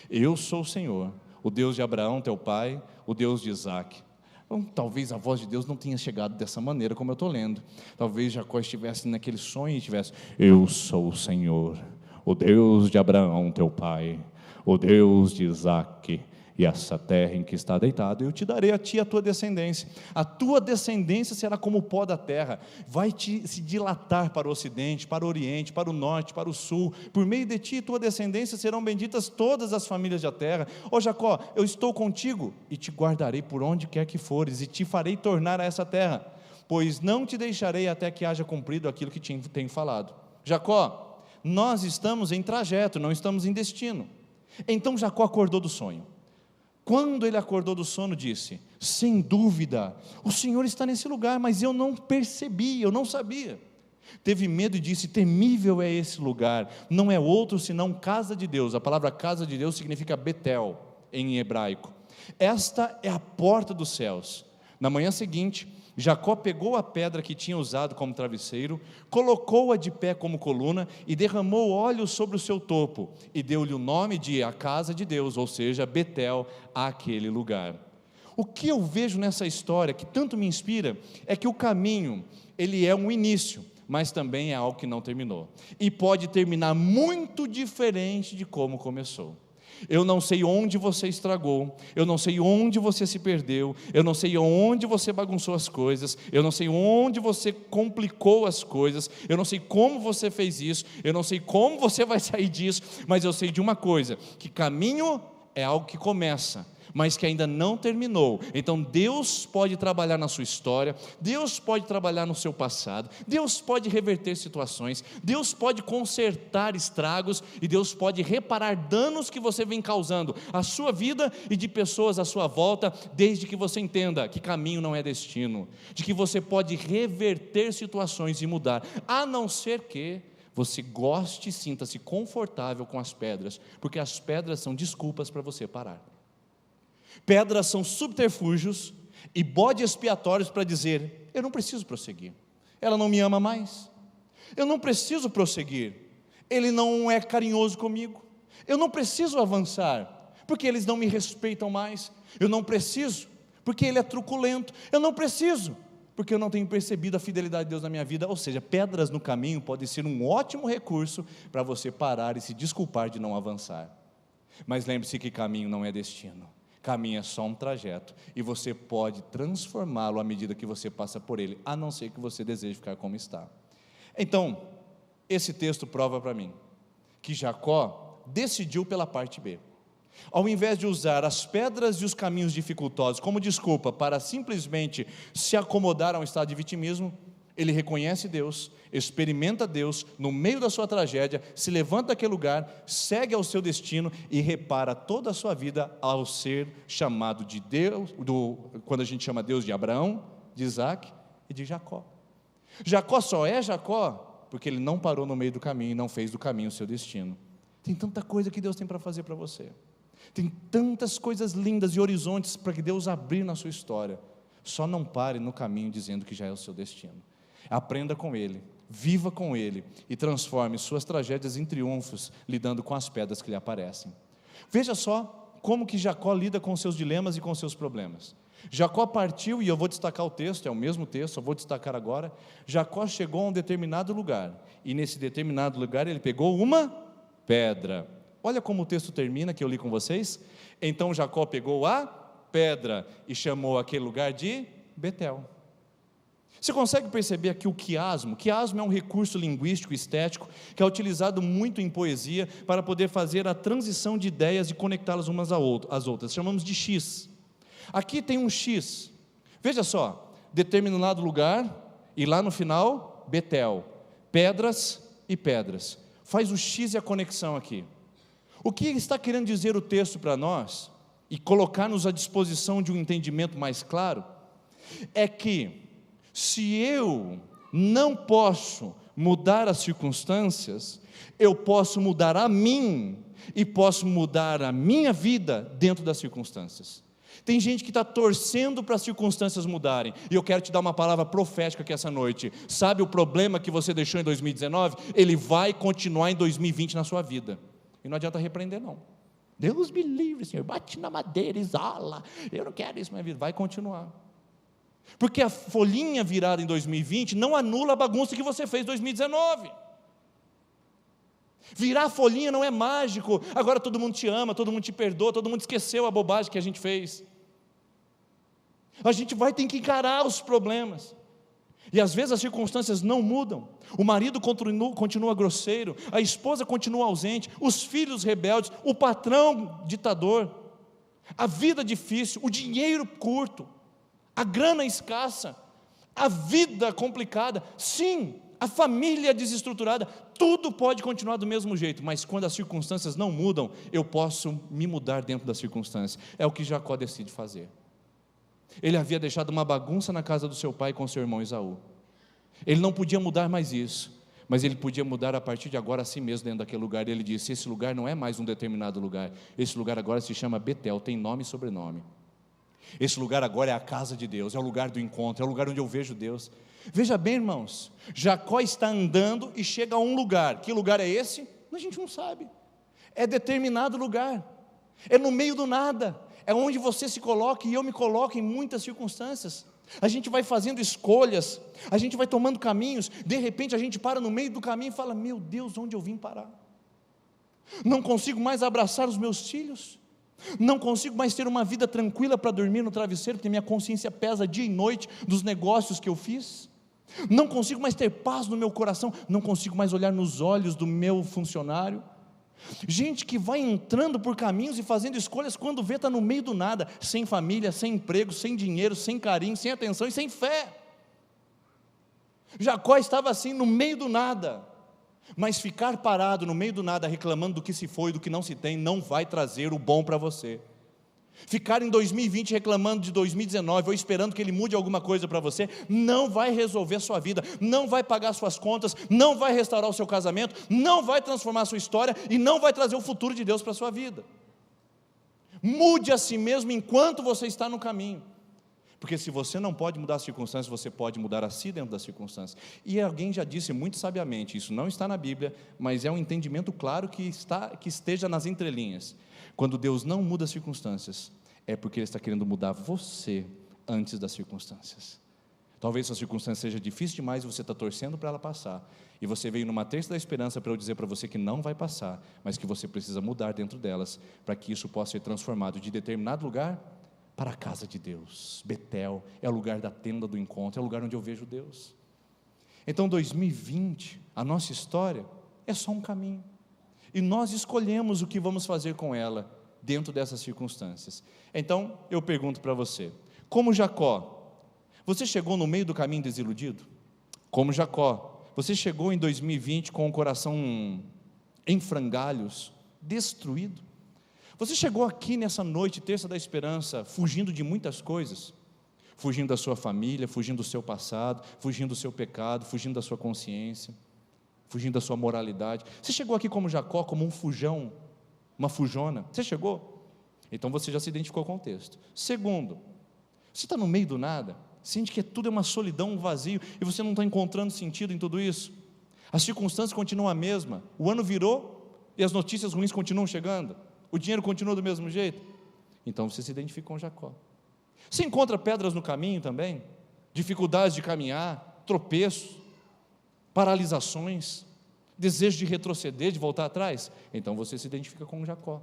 eu sou o Senhor, o Deus de Abraão teu pai, o Deus de Isaac. Então, talvez a voz de Deus não tenha chegado dessa maneira como eu estou lendo. Talvez Jacó estivesse naquele sonho e estivesse: eu sou o Senhor, o Deus de Abraão teu pai, o Deus de Isaac, e essa terra em que está deitado, eu te darei a ti a tua descendência. A tua descendência será como o pó da terra, vai se dilatar para o ocidente, para o oriente, para o norte, para o sul. Por meio de ti e tua descendência serão benditas todas as famílias da terra. Ó Jacó, eu estou contigo e te guardarei por onde quer que fores, e te farei tornar a essa terra, pois não te deixarei até que haja cumprido aquilo que te tenho falado. Jacó, nós estamos em trajeto, não estamos em destino. Então Jacó acordou do sonho. Quando ele acordou do sono, disse: sem dúvida, o Senhor está nesse lugar, mas eu não percebi, eu não sabia. Teve medo e disse: temível é esse lugar, não é outro senão casa de Deus. A palavra casa de Deus significa Betel, em hebraico. Esta é a porta dos céus. Na manhã seguinte, Jacó pegou a pedra que tinha usado como travesseiro, colocou-a de pé como coluna e derramou óleo sobre o seu topo e deu-lhe o nome de a casa de Deus, ou seja, Betel, àquele lugar. O que eu vejo nessa história que tanto me inspira é que o caminho, ele é um início, mas também é algo que não terminou e pode terminar muito diferente de como começou. Eu não sei onde você estragou, eu não sei onde você se perdeu, eu não sei onde você bagunçou as coisas, eu não sei onde você complicou as coisas, eu não sei como você fez isso, eu não sei como você vai sair disso, mas eu sei de uma coisa, que caminho é algo que começa, mas que ainda não terminou. Então Deus pode trabalhar na sua história, Deus pode trabalhar no seu passado, Deus pode reverter situações, Deus pode consertar estragos e Deus pode reparar danos que você vem causando à sua vida e de pessoas à sua volta, desde que você entenda que caminho não é destino, de que você pode reverter situações e mudar, a não ser que você goste e sinta-se confortável com as pedras, porque as pedras são desculpas para você parar. Pedras são subterfúgios e bode expiatórios para dizer: eu não preciso prosseguir, ela não me ama mais, eu não preciso prosseguir, ele não é carinhoso comigo, eu não preciso avançar, porque eles não me respeitam mais, eu não preciso, porque ele é truculento, eu não preciso, porque eu não tenho percebido a fidelidade de Deus na minha vida. Ou seja, pedras no caminho podem ser um ótimo recurso para você parar e se desculpar de não avançar, mas lembre-se que caminho não é destino. Caminho é só um trajeto, e você pode transformá-lo à medida que você passa por ele, a não ser que você deseje ficar como está. Então, esse texto prova para mim, que Jacó decidiu pela parte B. Ao invés de usar as pedras e os caminhos dificultosos como desculpa para simplesmente se acomodar a um estado de vitimismo, ele reconhece Deus, experimenta Deus no meio da sua tragédia, se levanta daquele lugar, segue ao seu destino e repara toda a sua vida ao ser chamado de Deus, quando a gente chama Deus de Abraão, de Isaac e de Jacó. Jacó só é Jacó porque ele não parou no meio do caminho e não fez do caminho o seu destino. Tem tanta coisa que Deus tem para fazer para você, tem tantas coisas lindas e horizontes para que Deus abrir na sua história. Só não pare no caminho dizendo que já é o seu destino. Aprenda com Ele, viva com Ele e transforme suas tragédias em triunfos, lidando com as pedras que lhe aparecem. Veja só como que Jacó lida com seus dilemas e com seus problemas. Jacó partiu, e eu vou destacar o texto, é o mesmo texto, eu vou destacar agora. Jacó chegou a um determinado lugar, e nesse determinado lugar ele pegou uma pedra. Olha como o texto termina, que eu li com vocês. Então Jacó pegou a pedra e chamou aquele lugar de Betel. Você consegue perceber aqui o quiasmo? Quiasmo é um recurso linguístico estético que é utilizado muito em poesia para poder fazer a transição de ideias e conectá-las umas às outras. Chamamos de X. Aqui tem um X. Veja só, determinado lugar e lá no final, Betel. Pedras e pedras. Faz o X e a conexão aqui. O que está querendo dizer o texto para nós e colocar-nos à disposição de um entendimento mais claro é que se eu não posso mudar as circunstâncias, eu posso mudar a mim e posso mudar a minha vida dentro das circunstâncias. Tem gente que está torcendo para as circunstâncias mudarem, e eu quero te dar uma palavra profética aqui essa noite. Sabe o problema que você deixou em 2019? Ele vai continuar em 2020 na sua vida, e não adianta repreender não. Deus me livre, Senhor, bate na madeira, exala, eu não quero isso na minha vida. Vai continuar, porque a folhinha virada em 2020 não anula a bagunça que você fez em 2019. Virar a folhinha não é mágico, agora todo mundo te ama, todo mundo te perdoa, todo mundo esqueceu a bobagem que a gente fez. A gente vai ter que encarar os problemas, e às vezes as circunstâncias não mudam. O marido continua grosseiro, a esposa continua ausente, os filhos rebeldes, o patrão ditador, a vida difícil, o dinheiro curto, a grana escassa, a vida complicada, sim, a família desestruturada, tudo pode continuar do mesmo jeito, mas quando as circunstâncias não mudam, eu posso me mudar dentro das circunstâncias. É o que Jacó decide fazer. Ele havia deixado uma bagunça na casa do seu pai com seu irmão Esaú. Ele não podia mudar mais isso, mas ele podia mudar a partir de agora a si mesmo dentro daquele lugar. Ele disse: esse lugar não é mais um determinado lugar, esse lugar agora se chama Betel, tem nome e sobrenome. Esse lugar agora é a casa de Deus, é o lugar do encontro, é o lugar onde eu vejo Deus. Veja bem, irmãos, Jacó está andando e chega a um lugar. Que lugar é esse? A gente não sabe. É determinado lugar, é no meio do nada, é onde você se coloca e eu me coloco em muitas circunstâncias. A gente vai fazendo escolhas, a gente vai tomando caminhos, de repente a gente para no meio do caminho e fala: meu Deus, onde eu vim parar? Não consigo mais abraçar os meus filhos, não consigo mais ter uma vida tranquila para dormir no travesseiro, porque minha consciência pesa dia e noite dos negócios que eu fiz. Não consigo mais ter paz no meu coração, não consigo mais olhar nos olhos do meu funcionário. Gente que vai entrando por caminhos e fazendo escolhas, quando vê está no meio do nada, sem família, sem emprego, sem dinheiro, sem carinho, sem atenção e sem fé. Jacó estava assim no meio do nada, mas ficar parado no meio do nada reclamando do que se foi, do que não se tem, não vai trazer o bom para você. Ficar em 2020 reclamando de 2019 ou esperando que ele mude alguma coisa para você, não vai resolver a sua vida, não vai pagar suas contas, não vai restaurar o seu casamento, não vai transformar a sua história e não vai trazer o futuro de Deus para a sua vida. Mude a si mesmo enquanto você está no caminho, porque se você não pode mudar as circunstâncias, você pode mudar a si dentro das circunstâncias. E alguém já disse muito sabiamente, isso não está na Bíblia, mas é um entendimento claro que esteja nas entrelinhas. Quando Deus não muda as circunstâncias, é porque Ele está querendo mudar você antes das circunstâncias. Talvez sua circunstância seja difícil demais e você está torcendo para ela passar, e você veio numa terça da esperança para eu dizer para você que não vai passar, mas que você precisa mudar dentro delas, para que isso possa ser transformado de determinado lugar para a casa de Deus. Betel é o lugar da tenda do encontro, é o lugar onde eu vejo Deus. Então 2020, a nossa história é só um caminho, e nós escolhemos o que vamos fazer com ela dentro dessas circunstâncias. Então eu pergunto para você, como Jacó, você chegou no meio do caminho desiludido? Como Jacó, você chegou em 2020 com o coração em frangalhos, destruído? Você chegou aqui nessa noite, terça da esperança, fugindo de muitas coisas, fugindo da sua família, fugindo do seu passado, fugindo do seu pecado, fugindo da sua consciência, fugindo da sua moralidade. Você chegou aqui como Jacó, como um fujão, uma fujona? Você chegou? Então você já se identificou com o texto. Segundo, você está no meio do nada, sente que tudo é uma solidão, um vazio, e você não está encontrando sentido em tudo isso. As circunstâncias continuam a mesma, o ano virou e as notícias ruins continuam chegando, o dinheiro continua do mesmo jeito. Então você se identifica com Jacó. Você encontra pedras no caminho também, dificuldades de caminhar, tropeços, paralisações, desejo de retroceder, de voltar atrás? Então você se identifica com Jacó.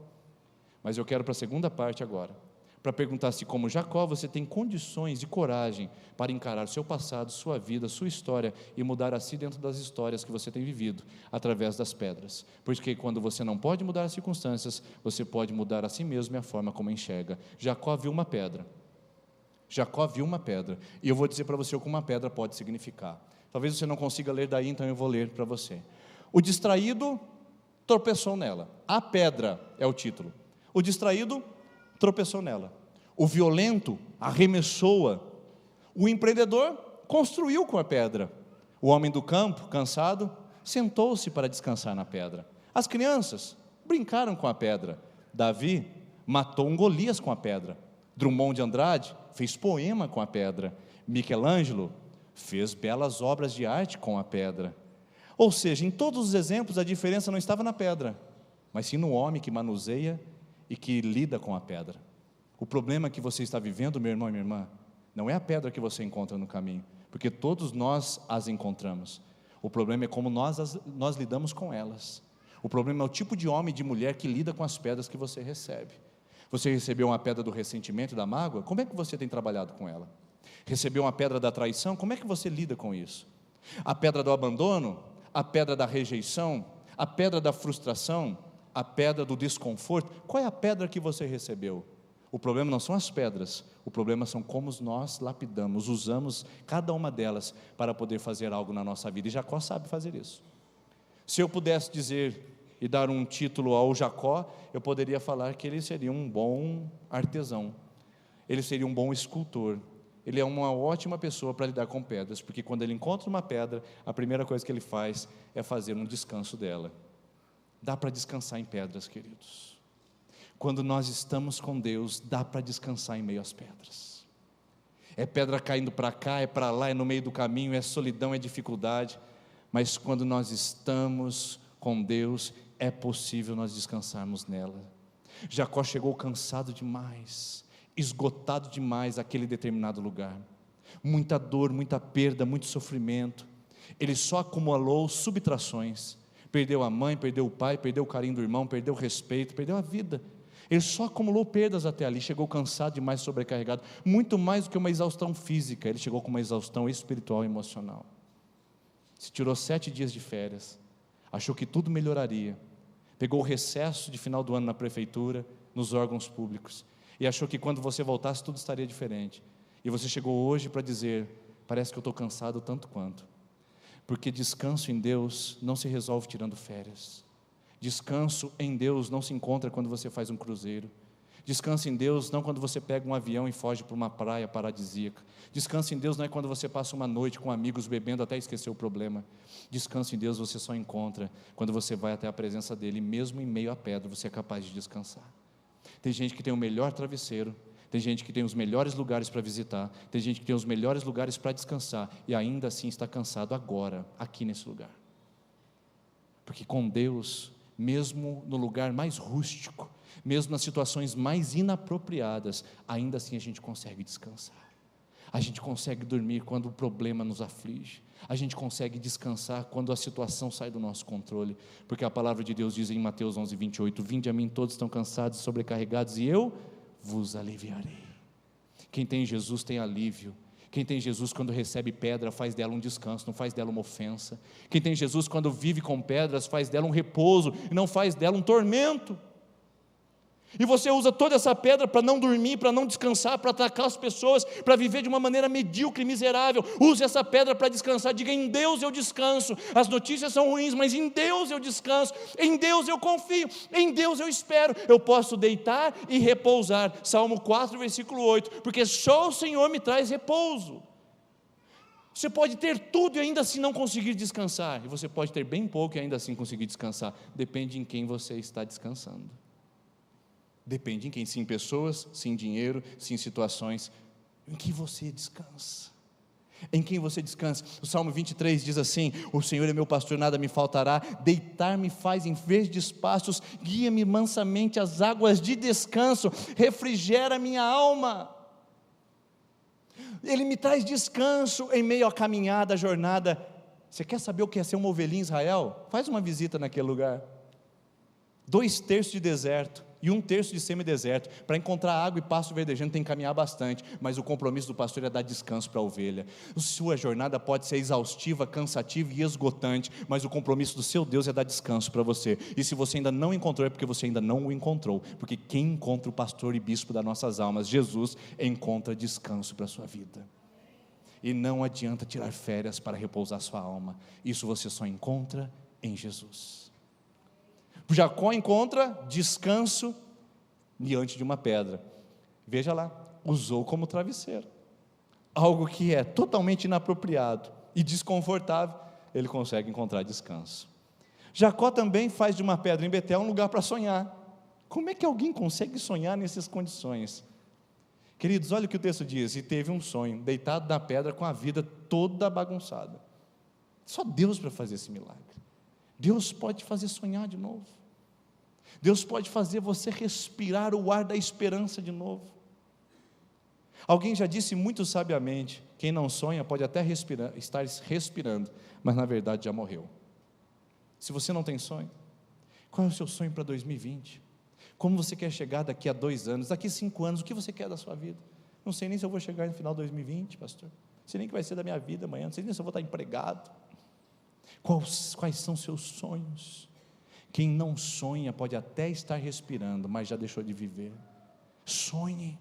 Mas eu quero para a segunda parte agora, para perguntar se como Jacó você tem condições e coragem para encarar seu passado, sua vida, sua história e mudar a si dentro das histórias que você tem vivido através das pedras. Porque quando você não pode mudar as circunstâncias, você pode mudar a si mesmo e a forma como enxerga. Jacó viu uma pedra. Jacó viu uma pedra, e eu vou dizer para você o que uma pedra pode significar. Talvez você não consiga ler daí, então eu vou ler para você. O distraído tropeçou nela. A pedra é o título. O distraído tropeçou nela. O violento arremessou-a. O empreendedor construiu com a pedra. O homem do campo, cansado, sentou-se para descansar na pedra. As crianças brincaram com a pedra. Davi matou um Golias com a pedra. Drummond de Andrade fez poema com a pedra. Michelangelo fez belas obras de arte com a pedra. Ou seja, em todos os exemplos a diferença não estava na pedra, mas sim no homem que manuseia e que lida com a pedra. O problema que você está vivendo, meu irmão e minha irmã, não é a pedra que você encontra no caminho, porque todos nós as encontramos. O problema é como nós lidamos com elas. O problema é o tipo de homem e de mulher que lida com as pedras que você recebe. Você recebeu uma pedra do ressentimento e da mágoa? Como é que você tem trabalhado com ela? Recebeu uma pedra da traição? Como é que você lida com isso? A pedra do abandono? A pedra da rejeição? A pedra da frustração? A pedra do desconforto? Qual é a pedra que você recebeu? O problema não são as pedras, o problema são como nós lapidamos, usamos cada uma delas para poder fazer algo na nossa vida, e Jacó sabe fazer isso. Se eu pudesse dizer e dar um título ao Jacó, eu poderia falar que ele seria um bom artesão, ele seria um bom escultor, ele é uma ótima pessoa para lidar com pedras, porque quando ele encontra uma pedra, a primeira coisa que ele faz é fazer um descanso dela. Dá para descansar em pedras, queridos. quando nós estamos com Deus, dá para descansar em meio às pedras. É pedra caindo para cá, é para lá, é no meio do caminho, é solidão, é dificuldade, mas quando nós estamos com Deus, é possível nós descansarmos nela. Jacó chegou cansado demais, esgotado demais àquele determinado lugar, muita dor, muita perda, muito sofrimento. Ele só acumulou subtrações, perdeu a mãe, perdeu o pai, perdeu o carinho do irmão, perdeu o respeito, perdeu a vida. Ele só acumulou perdas até ali, chegou cansado demais, sobrecarregado, muito mais do que uma exaustão física, ele chegou com uma exaustão espiritual e emocional. Se tirou 7 dias de férias, achou que tudo melhoraria, pegou o recesso de final do ano na prefeitura, nos órgãos públicos, e achou que quando você voltasse tudo estaria diferente, e você chegou hoje para dizer, parece que eu estou cansado tanto quanto, porque descanso em Deus não se resolve tirando férias, descanso em Deus não se encontra quando você faz um cruzeiro, descanso em Deus não quando você pega um avião e foge para uma praia paradisíaca, descanso em Deus não é quando você passa uma noite com amigos bebendo até esquecer o problema, descanso em Deus você só encontra quando você vai até a presença dEle, mesmo em meio à pedra você é capaz de descansar. Tem gente que tem o melhor travesseiro, tem gente que tem os melhores lugares para visitar, tem gente que tem os melhores lugares para descansar, e ainda assim está cansado agora, aqui nesse lugar, porque com Deus, mesmo no lugar mais rústico, mesmo nas situações mais inapropriadas, ainda assim a gente consegue descansar, a gente consegue dormir quando o problema nos aflige, a gente consegue descansar quando a situação sai do nosso controle, porque a palavra de Deus diz em Mateus 11:28, vinde a mim todos estão cansados e sobrecarregados, e eu vos aliviarei. Quem tem Jesus tem alívio. Quem tem Jesus quando recebe pedra faz dela um descanso, não faz dela uma ofensa. Quem tem Jesus quando vive com pedras faz dela um repouso e não faz dela um tormento. E você usa toda essa pedra para não dormir, para não descansar, para atacar as pessoas, para viver de uma maneira medíocre e miserável. Use essa pedra para descansar, diga, em Deus eu descanso. As notícias são ruins, mas em Deus eu descanso, em Deus eu confio, em Deus eu espero. Eu posso deitar e repousar. Salmo 4, versículo 8, porque só o Senhor me traz repouso. Você pode ter tudo e ainda assim não conseguir descansar, e você pode ter bem pouco e ainda assim conseguir descansar. Depende em quem você está descansando. Depende em quem, se em pessoas, se em dinheiro, se em situações, em que você descansa, em quem você descansa. O Salmo 23 diz assim, o Senhor é meu pastor, nada me faltará, deitar-me faz em verdes pastos, guia-me mansamente às águas de descanso, refrigera minha alma, Ele me traz descanso em meio à caminhada, à jornada. Você quer saber o que é ser uma ovelhinha em Israel? Faz uma visita naquele lugar, 2/3 de deserto, e 1/3 de semideserto. Para encontrar água e pasto verdejante tem que caminhar bastante, mas o compromisso do pastor é dar descanso para a ovelha. A sua jornada pode ser exaustiva, cansativa e esgotante, mas o compromisso do seu Deus é dar descanso para você. E se você ainda não encontrou, é porque você ainda não o encontrou, porque quem encontra o pastor e bispo das nossas almas, Jesus, encontra descanso para a sua vida. E não adianta tirar férias para repousar sua alma, isso você só encontra em Jesus. Jacó encontra descanso diante de uma pedra, veja lá, usou como travesseiro, algo que é totalmente inapropriado e desconfortável, ele consegue encontrar descanso. Jacó também faz de uma pedra em Betel um lugar para sonhar. Como é que alguém consegue sonhar nessas condições? Queridos, olha o que o texto diz, e teve um sonho, deitado na pedra com a vida toda bagunçada. Só Deus para fazer esse milagre. Deus pode fazer sonhar de novo, Deus pode fazer você respirar o ar da esperança de novo. Alguém já disse muito sabiamente, quem não sonha pode até estar respirando, mas na verdade já morreu. Se você não tem sonho, qual é o seu sonho para 2020? Como você quer chegar daqui a 2 anos, daqui a 5 anos, o que você quer da sua vida? Não sei nem se eu vou chegar no final de 2020, pastor, não sei nem o que vai ser da minha vida amanhã, não sei nem se eu vou estar empregado. Quais são seus sonhos? Quem não sonha pode até estar respirando, mas já deixou de viver. Sonhe.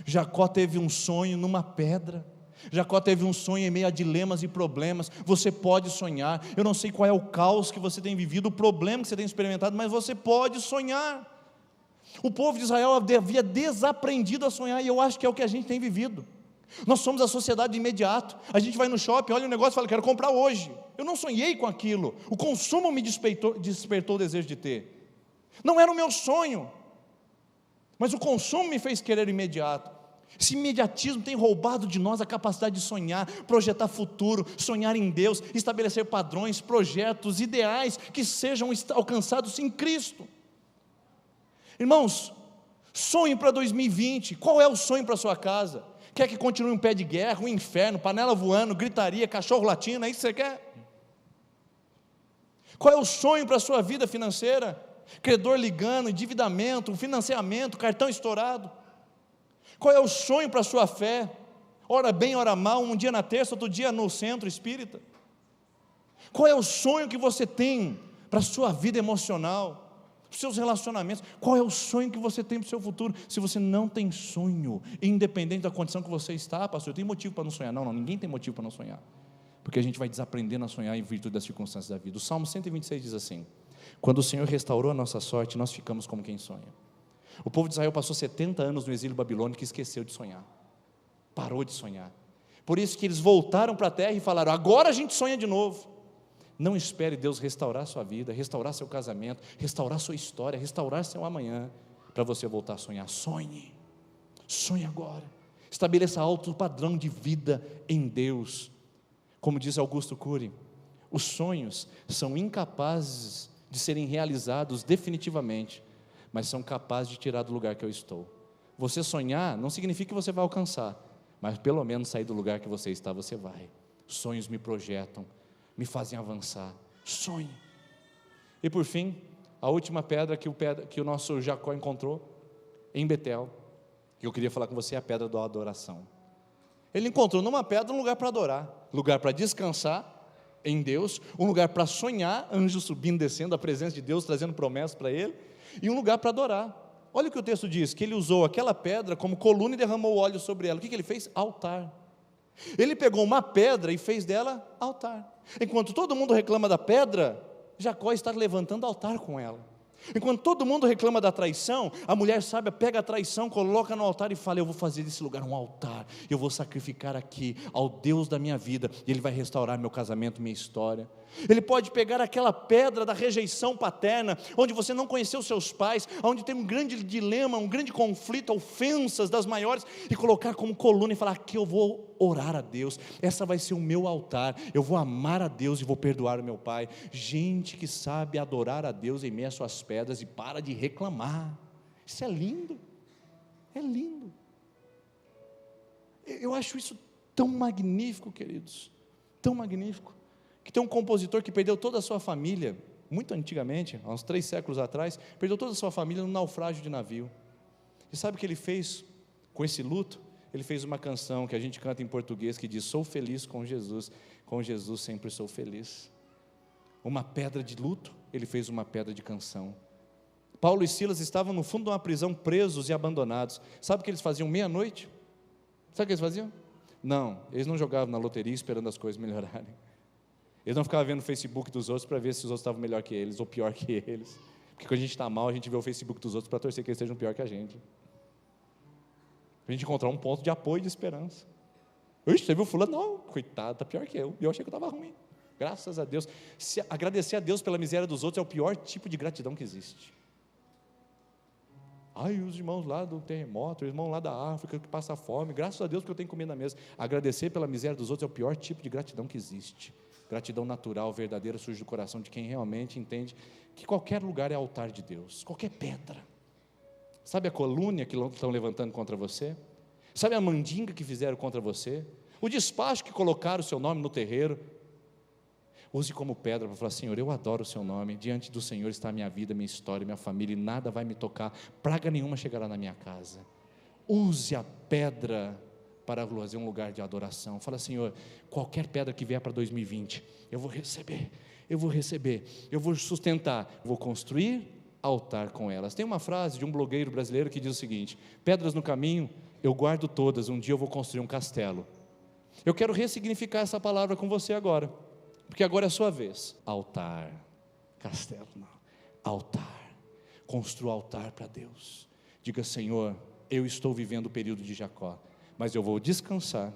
Jacó teve um sonho numa pedra, Jacó teve um sonho em meio a dilemas e problemas. Você pode sonhar. Eu não sei qual é o caos que você tem vivido, o problema que você tem experimentado, mas você pode sonhar. O povo de Israel havia desaprendido a sonhar, e eu acho que é o que a gente tem vivido. Nós somos a sociedade de imediato. A gente vai no shopping, olha o negócio e fala, quero comprar hoje. Eu não sonhei com aquilo, o consumo me despertou o desejo de ter, não era o meu sonho. Mas o consumo me fez querer imediato. Esse imediatismo tem roubado de nós a capacidade de sonhar, projetar futuro, sonhar em Deus, estabelecer padrões, projetos, ideais que sejam alcançados em Cristo. Irmãos, sonhe para 2020. Qual é o sonho para a sua casa? Quer que continue um pé de guerra, um inferno, panela voando, gritaria, cachorro latindo, é isso que você quer? Qual é o sonho para a sua vida financeira? Credor ligando, endividamento, financiamento, cartão estourado. Qual é o sonho para a sua fé? Ora bem, ora mal, um dia na terça, outro dia no centro espírita. Qual é o sonho que você tem para a sua vida emocional, para os seus relacionamentos? Qual é o sonho que você tem para o seu futuro? Se você não tem sonho, independente da condição que você está, pastor, eu tenho motivo para não sonhar. Não, ninguém tem motivo para não sonhar, porque a gente vai desaprendendo a sonhar em virtude das circunstâncias da vida. O Salmo 126 diz assim: quando o Senhor restaurou a nossa sorte, nós ficamos como quem sonha. O povo de Israel passou 70 anos no exílio babilônico e esqueceu de sonhar, parou de sonhar. Por isso que eles voltaram para a terra e falaram: agora a gente sonha de novo. Não espere Deus restaurar sua vida, restaurar seu casamento, restaurar sua história, restaurar seu amanhã, para você voltar a sonhar. Sonhe agora, estabeleça alto padrão de vida em Deus. Como diz Augusto Cury, os sonhos são incapazes de serem realizados definitivamente, mas são capazes de tirar do lugar que eu estou. Você sonhar não significa que você vai alcançar, mas pelo menos sair do lugar que você está, você vai. Sonhos me projetam, me fazem avançar. Sonhe. E por fim, a última pedra que o nosso Jacó encontrou em Betel, que eu queria falar com você, é a pedra da adoração. Ele encontrou numa pedra um lugar para adorar, lugar para descansar em Deus, um lugar para sonhar, anjos subindo, descendo, a presença de Deus trazendo promessas para ele, e um lugar para adorar. Olha o que o texto diz, que ele usou aquela pedra como coluna e derramou óleo sobre ela. O que ele fez? Altar. Ele pegou uma pedra e fez dela altar. Enquanto todo mundo reclama da pedra, Jacó está levantando altar com ela. Enquanto todo mundo reclama da traição, a mulher sábia pega a traição, coloca no altar e fala: eu vou fazer desse lugar um altar, eu vou sacrificar aqui ao Deus da minha vida, e Ele vai restaurar meu casamento, minha história. Ele pode pegar aquela pedra da rejeição paterna, onde você não conheceu seus pais, onde tem um grande dilema, um grande conflito, ofensas das maiores, e colocar como coluna e falar: aqui eu vou orar a Deus, essa vai ser o meu altar, eu vou amar a Deus e vou perdoar o meu pai. Gente que sabe adorar a Deus em meio às suas pedras e para de reclamar. Isso é lindo, é lindo. Eu acho isso tão magnífico, queridos, tão magnífico, que tem um compositor que perdeu toda a sua família, muito antigamente, há uns 3 séculos atrás, perdeu toda a sua família num naufrágio de navio. E sabe o que ele fez com esse luto? Ele fez uma canção que a gente canta em português, que diz: sou feliz com Jesus sempre sou feliz. Uma pedra de luto, ele fez uma pedra de canção. Paulo e Silas estavam no fundo de uma prisão, presos e abandonados. Sabe o que eles faziam meia-noite? Sabe o que eles faziam? Não, eles não jogavam na loteria esperando as coisas melhorarem. Eles não ficavam vendo o Facebook dos outros para ver se os outros estavam melhor que eles ou pior que eles. Porque quando a gente está mal, a gente vê o Facebook dos outros para torcer que eles estejam pior que a gente. Para a gente encontrar um ponto de apoio e de esperança. Ixi, você viu o fulano? Não, coitado, está pior que eu. E eu achei que eu estava ruim. Graças a Deus. Agradecer a Deus pela miséria dos outros é o pior tipo de gratidão que existe. Ai, os irmãos lá do terremoto, o irmão lá da África que passa fome, graças a Deus porque eu tenho comida na mesa. Agradecer pela miséria dos outros é o pior tipo de gratidão que existe. Gratidão natural, verdadeira, surge do coração de quem realmente entende que qualquer lugar é altar de Deus, qualquer pedra. Sabe a coluna que estão levantando contra você? Sabe a mandinga que fizeram contra você? O despacho que colocaram o seu nome no terreiro? Use como pedra para falar: Senhor, eu adoro o seu nome, diante do Senhor está a minha vida, minha história, minha família, e nada vai me tocar, praga nenhuma chegará na minha casa. Use a pedra para fazer um lugar de adoração. Fala: Senhor, qualquer pedra que vier para 2020, eu vou receber, eu vou sustentar, vou construir altar com elas. Tem uma frase de um blogueiro brasileiro que diz o seguinte: pedras no caminho, eu guardo todas, um dia eu vou construir um castelo. Eu quero ressignificar essa palavra com você agora, porque agora é a sua vez. Altar, castelo não, altar. Construa altar para Deus. Diga: Senhor, eu estou vivendo o período de Jacó, mas eu vou descansar,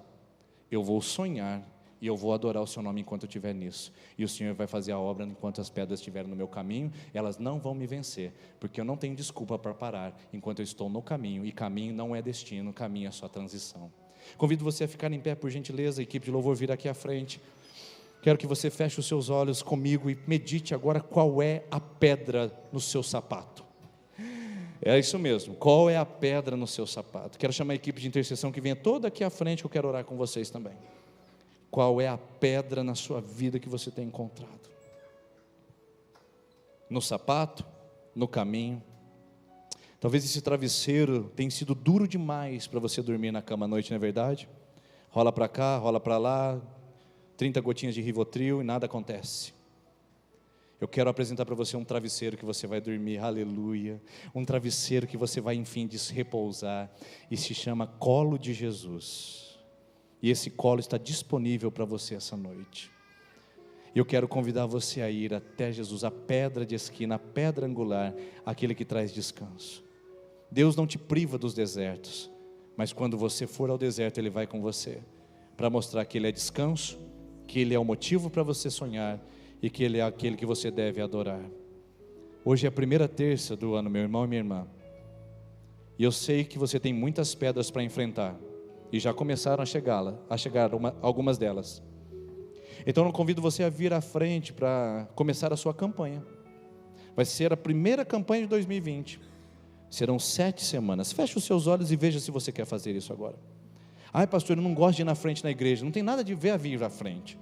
eu vou sonhar e eu vou adorar o seu nome enquanto eu estiver nisso, e o Senhor vai fazer a obra enquanto as pedras estiverem no meu caminho, elas não vão me vencer, porque eu não tenho desculpa para parar, enquanto eu estou no caminho, e caminho não é destino, caminho é só transição. Convido você a ficar em pé, por gentileza, a equipe de louvor vir aqui à frente. Quero que você feche os seus olhos comigo e medite agora qual é a pedra no seu sapato. É isso mesmo, qual é a pedra no seu sapato? Quero chamar a equipe de intercessão que venha toda aqui à frente, que eu quero orar com vocês também. Qual é a pedra na sua vida que você tem encontrado? No sapato? No caminho? Talvez esse travesseiro tenha sido duro demais para você dormir na cama à noite, não é verdade? Rola para cá, rola para lá, 30 gotinhas de Rivotril e nada acontece. Eu quero apresentar para você um travesseiro que você vai dormir, aleluia. Um travesseiro que você vai, enfim, repousar, e se chama colo de Jesus. E esse colo está disponível para você essa noite. E eu quero convidar você a ir até Jesus, a pedra de esquina, a pedra angular, aquele que traz descanso. Deus não te priva dos desertos, mas quando você for ao deserto, Ele vai com você, para mostrar que Ele é descanso, que Ele é o motivo para você sonhar, e que Ele é aquele que você deve adorar. Hoje é a primeira terça do ano, meu irmão e minha irmã, e eu sei que você tem muitas pedras para enfrentar, e já começaram a chegar algumas delas. Então eu convido você a vir à frente para começar a sua campanha. Vai ser a primeira campanha de 2020. Serão 7 semanas. Feche os seus olhos e veja se você quer fazer isso agora. Ai, pastor, eu não gosto de ir na frente na igreja. Não tem nada de ver a vir à frente.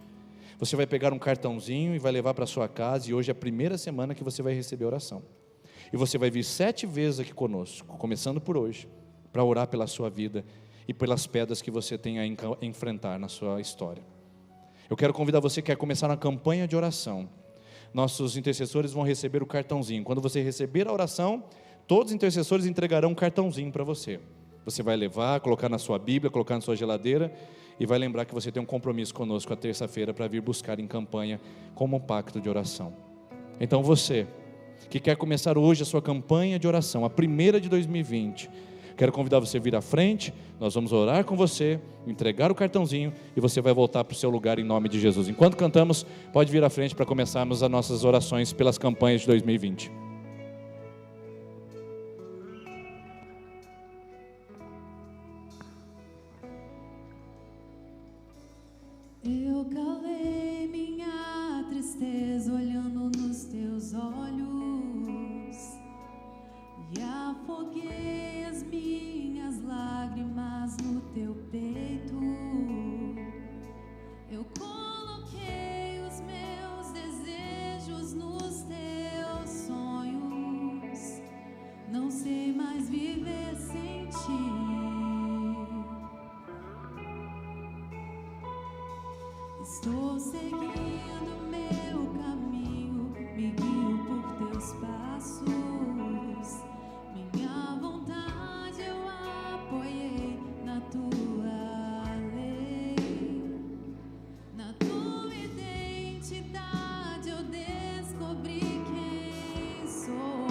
Você vai pegar um cartãozinho e vai levar para a sua casa, e hoje é a primeira semana que você vai receber oração. E você vai vir 7 vezes aqui conosco, começando por hoje, para orar pela sua vida e pelas pedras que você tem a enfrentar na sua história. Eu quero convidar você que quer começar uma campanha de oração. Nossos intercessores vão receber o cartãozinho. Quando você receber a oração, todos os intercessores entregarão um cartãozinho para você. Você vai levar, colocar na sua Bíblia, colocar na sua geladeira, e vai lembrar que você tem um compromisso conosco a terça-feira para vir buscar em campanha como um pacto de oração. Então você que quer começar hoje a sua campanha de oração, a primeira de 2020, quero convidar você a vir à frente. Nós vamos orar com você, entregar o cartãozinho, e você vai voltar para o seu lugar em nome de Jesus. Enquanto cantamos, pode vir à frente para começarmos as nossas orações pelas campanhas de 2020. Eu calei minha tristeza olhando nos teus olhos, e afoguei as minhas lágrimas no teu peito. Eu coloquei os meus desejos nos teus sonhos. Não sei mais viver sem ti. Estou seguindo meu caminho, me guio por teus passos. Minha vontade eu apoiei na tua lei. Na tua identidade eu descobri quem sou.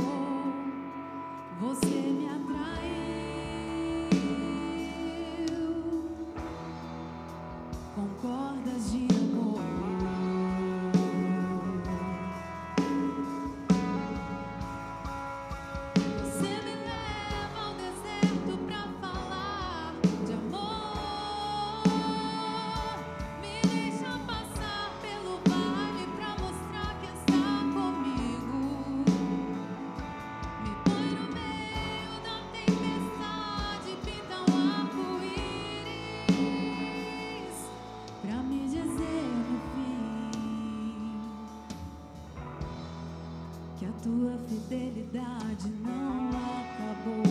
Você me atraiu com cordas de amor. Você me leva ao deserto pra falar de amor. Me deixa passar pelo vale pra mostrar que está comigo. Me põe no meio da tempestade, pinta um arco-íris pra me dizer no fim que a tua fidelidade não acabou.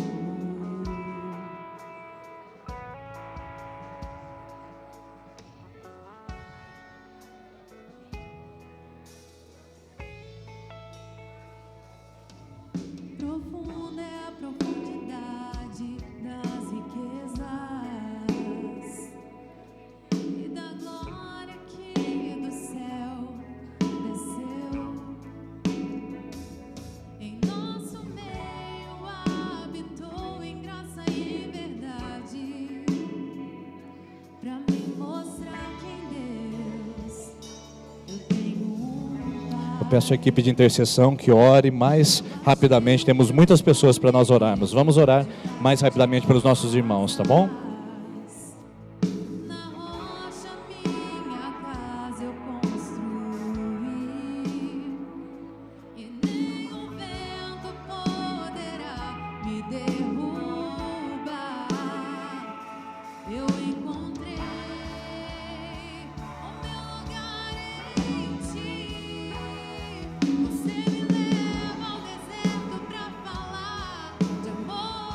Profunda é a profundidade das riquezas e da glória que do céu desceu. Em nosso meio Peço à equipe de intercessão que ore mais rapidamente. Temos muitas pessoas para nós orarmos. Vamos orar mais rapidamente pelos nossos irmãos, tá bom? Na rocha minha casa eu construí, e nenhum vento poderá me derrubar. Eu encontrei o meu lugar em ti. Você me leva ao deserto pra falar de amor.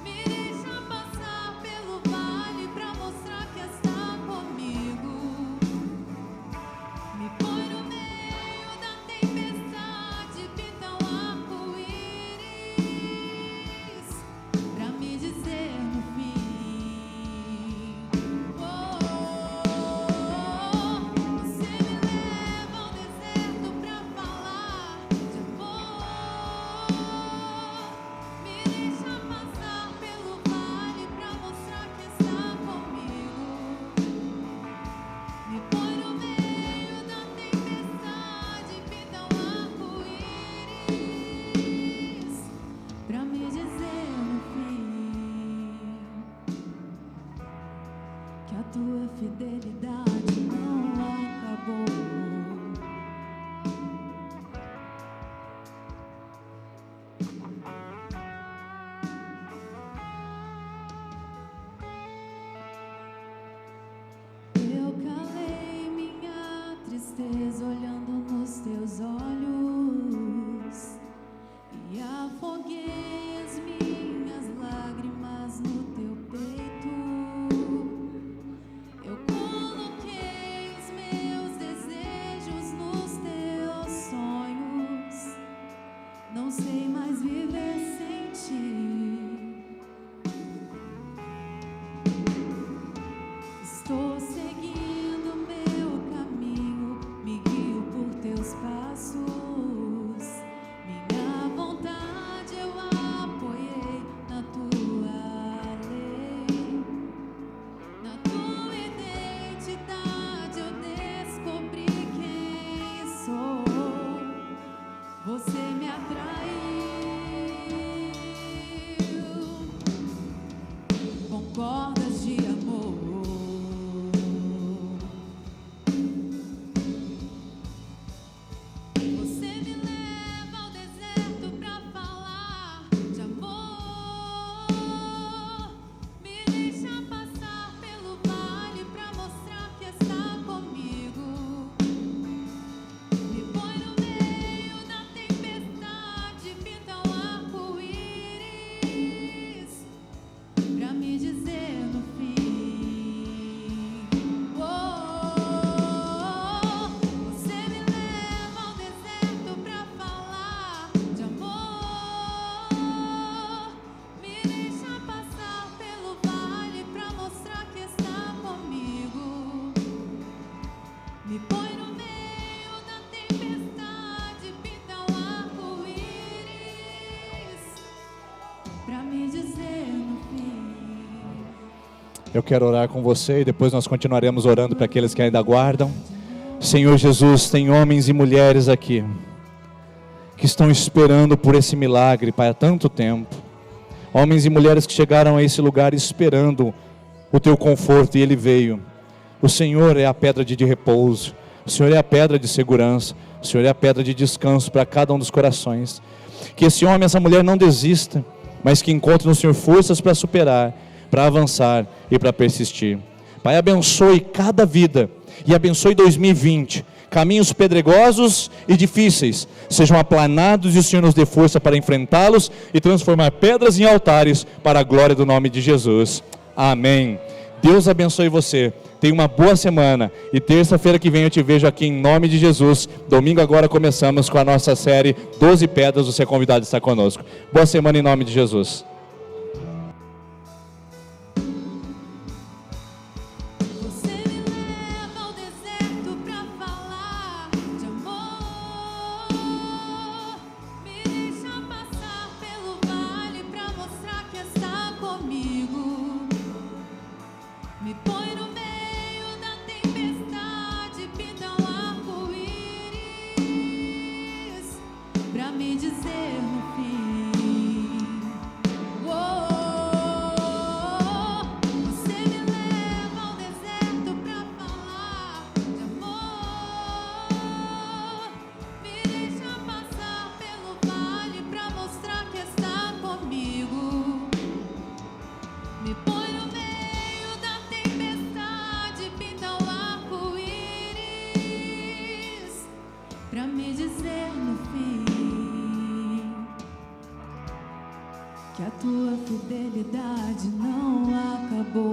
Me deixa passar pelo vale pra mostrar que está comigo. Me põe no meio da tempestade, pinta um arco-íris pra me dizer no fim: oh, você me leva ao deserto pra falar de amor. Me deixa passar pelo vale pra mostrar que está comigo. Me põe no meio da tempestade, pinta um arco-íris pra me dizer no fim que a tua fidelidade não acabou. Eu calei minha tristeza olhando nos teus olhos e afoguei as minhas lágrimas no teu peito. Eu coloquei os meus desejos nos teus sonhos. Não sei mais viver sem ti. Estou seguindo meu caminho, me guio por teus passos. Minha vontade eu apoiei na tua lei. Na tua identidade eu descobri quem sou. Você me atraiu com cordas de amor. Você me leva ao deserto pra falar de amor. Me deixa passar pelo vale pra mostrar que está comigo. Me põe no meio da tempestade, pinta um arco-íris pra me dizer no fim: oh, você me leva ao deserto pra falar de amor. Me deixa passar pelo vale pra mostrar que está comigo. Me põe no meio da tempestade, pinta um arco-íris pra me dizer no fim. Eu quero orar com você e depois nós continuaremos orando para aqueles que ainda aguardam. Senhor Jesus, tem homens e mulheres aqui que estão esperando por esse milagre, Pai, há tanto tempo. Homens e mulheres que chegaram a esse lugar esperando o teu conforto, e ele veio. O Senhor é a pedra de repouso, o Senhor é a pedra de segurança, o Senhor é a pedra de descanso para cada um dos corações. Que esse homem, essa mulher não desista, mas que encontre no Senhor forças para superar, para avançar e para persistir. Pai, abençoe cada vida e abençoe 2020. Caminhos pedregosos e difíceis sejam aplanados e o Senhor nos dê força para enfrentá-los e transformar pedras em altares para a glória do nome de Jesus. Amém. Deus abençoe você. Tenha uma boa semana e terça-feira que vem eu te vejo aqui em nome de Jesus. Domingo agora começamos com a nossa série 12 Pedras. Você é convidado a estar conosco. Boa semana em nome de Jesus. Me põe no meio da tempestade, pinta um arco-íris. fidelidade não acabou.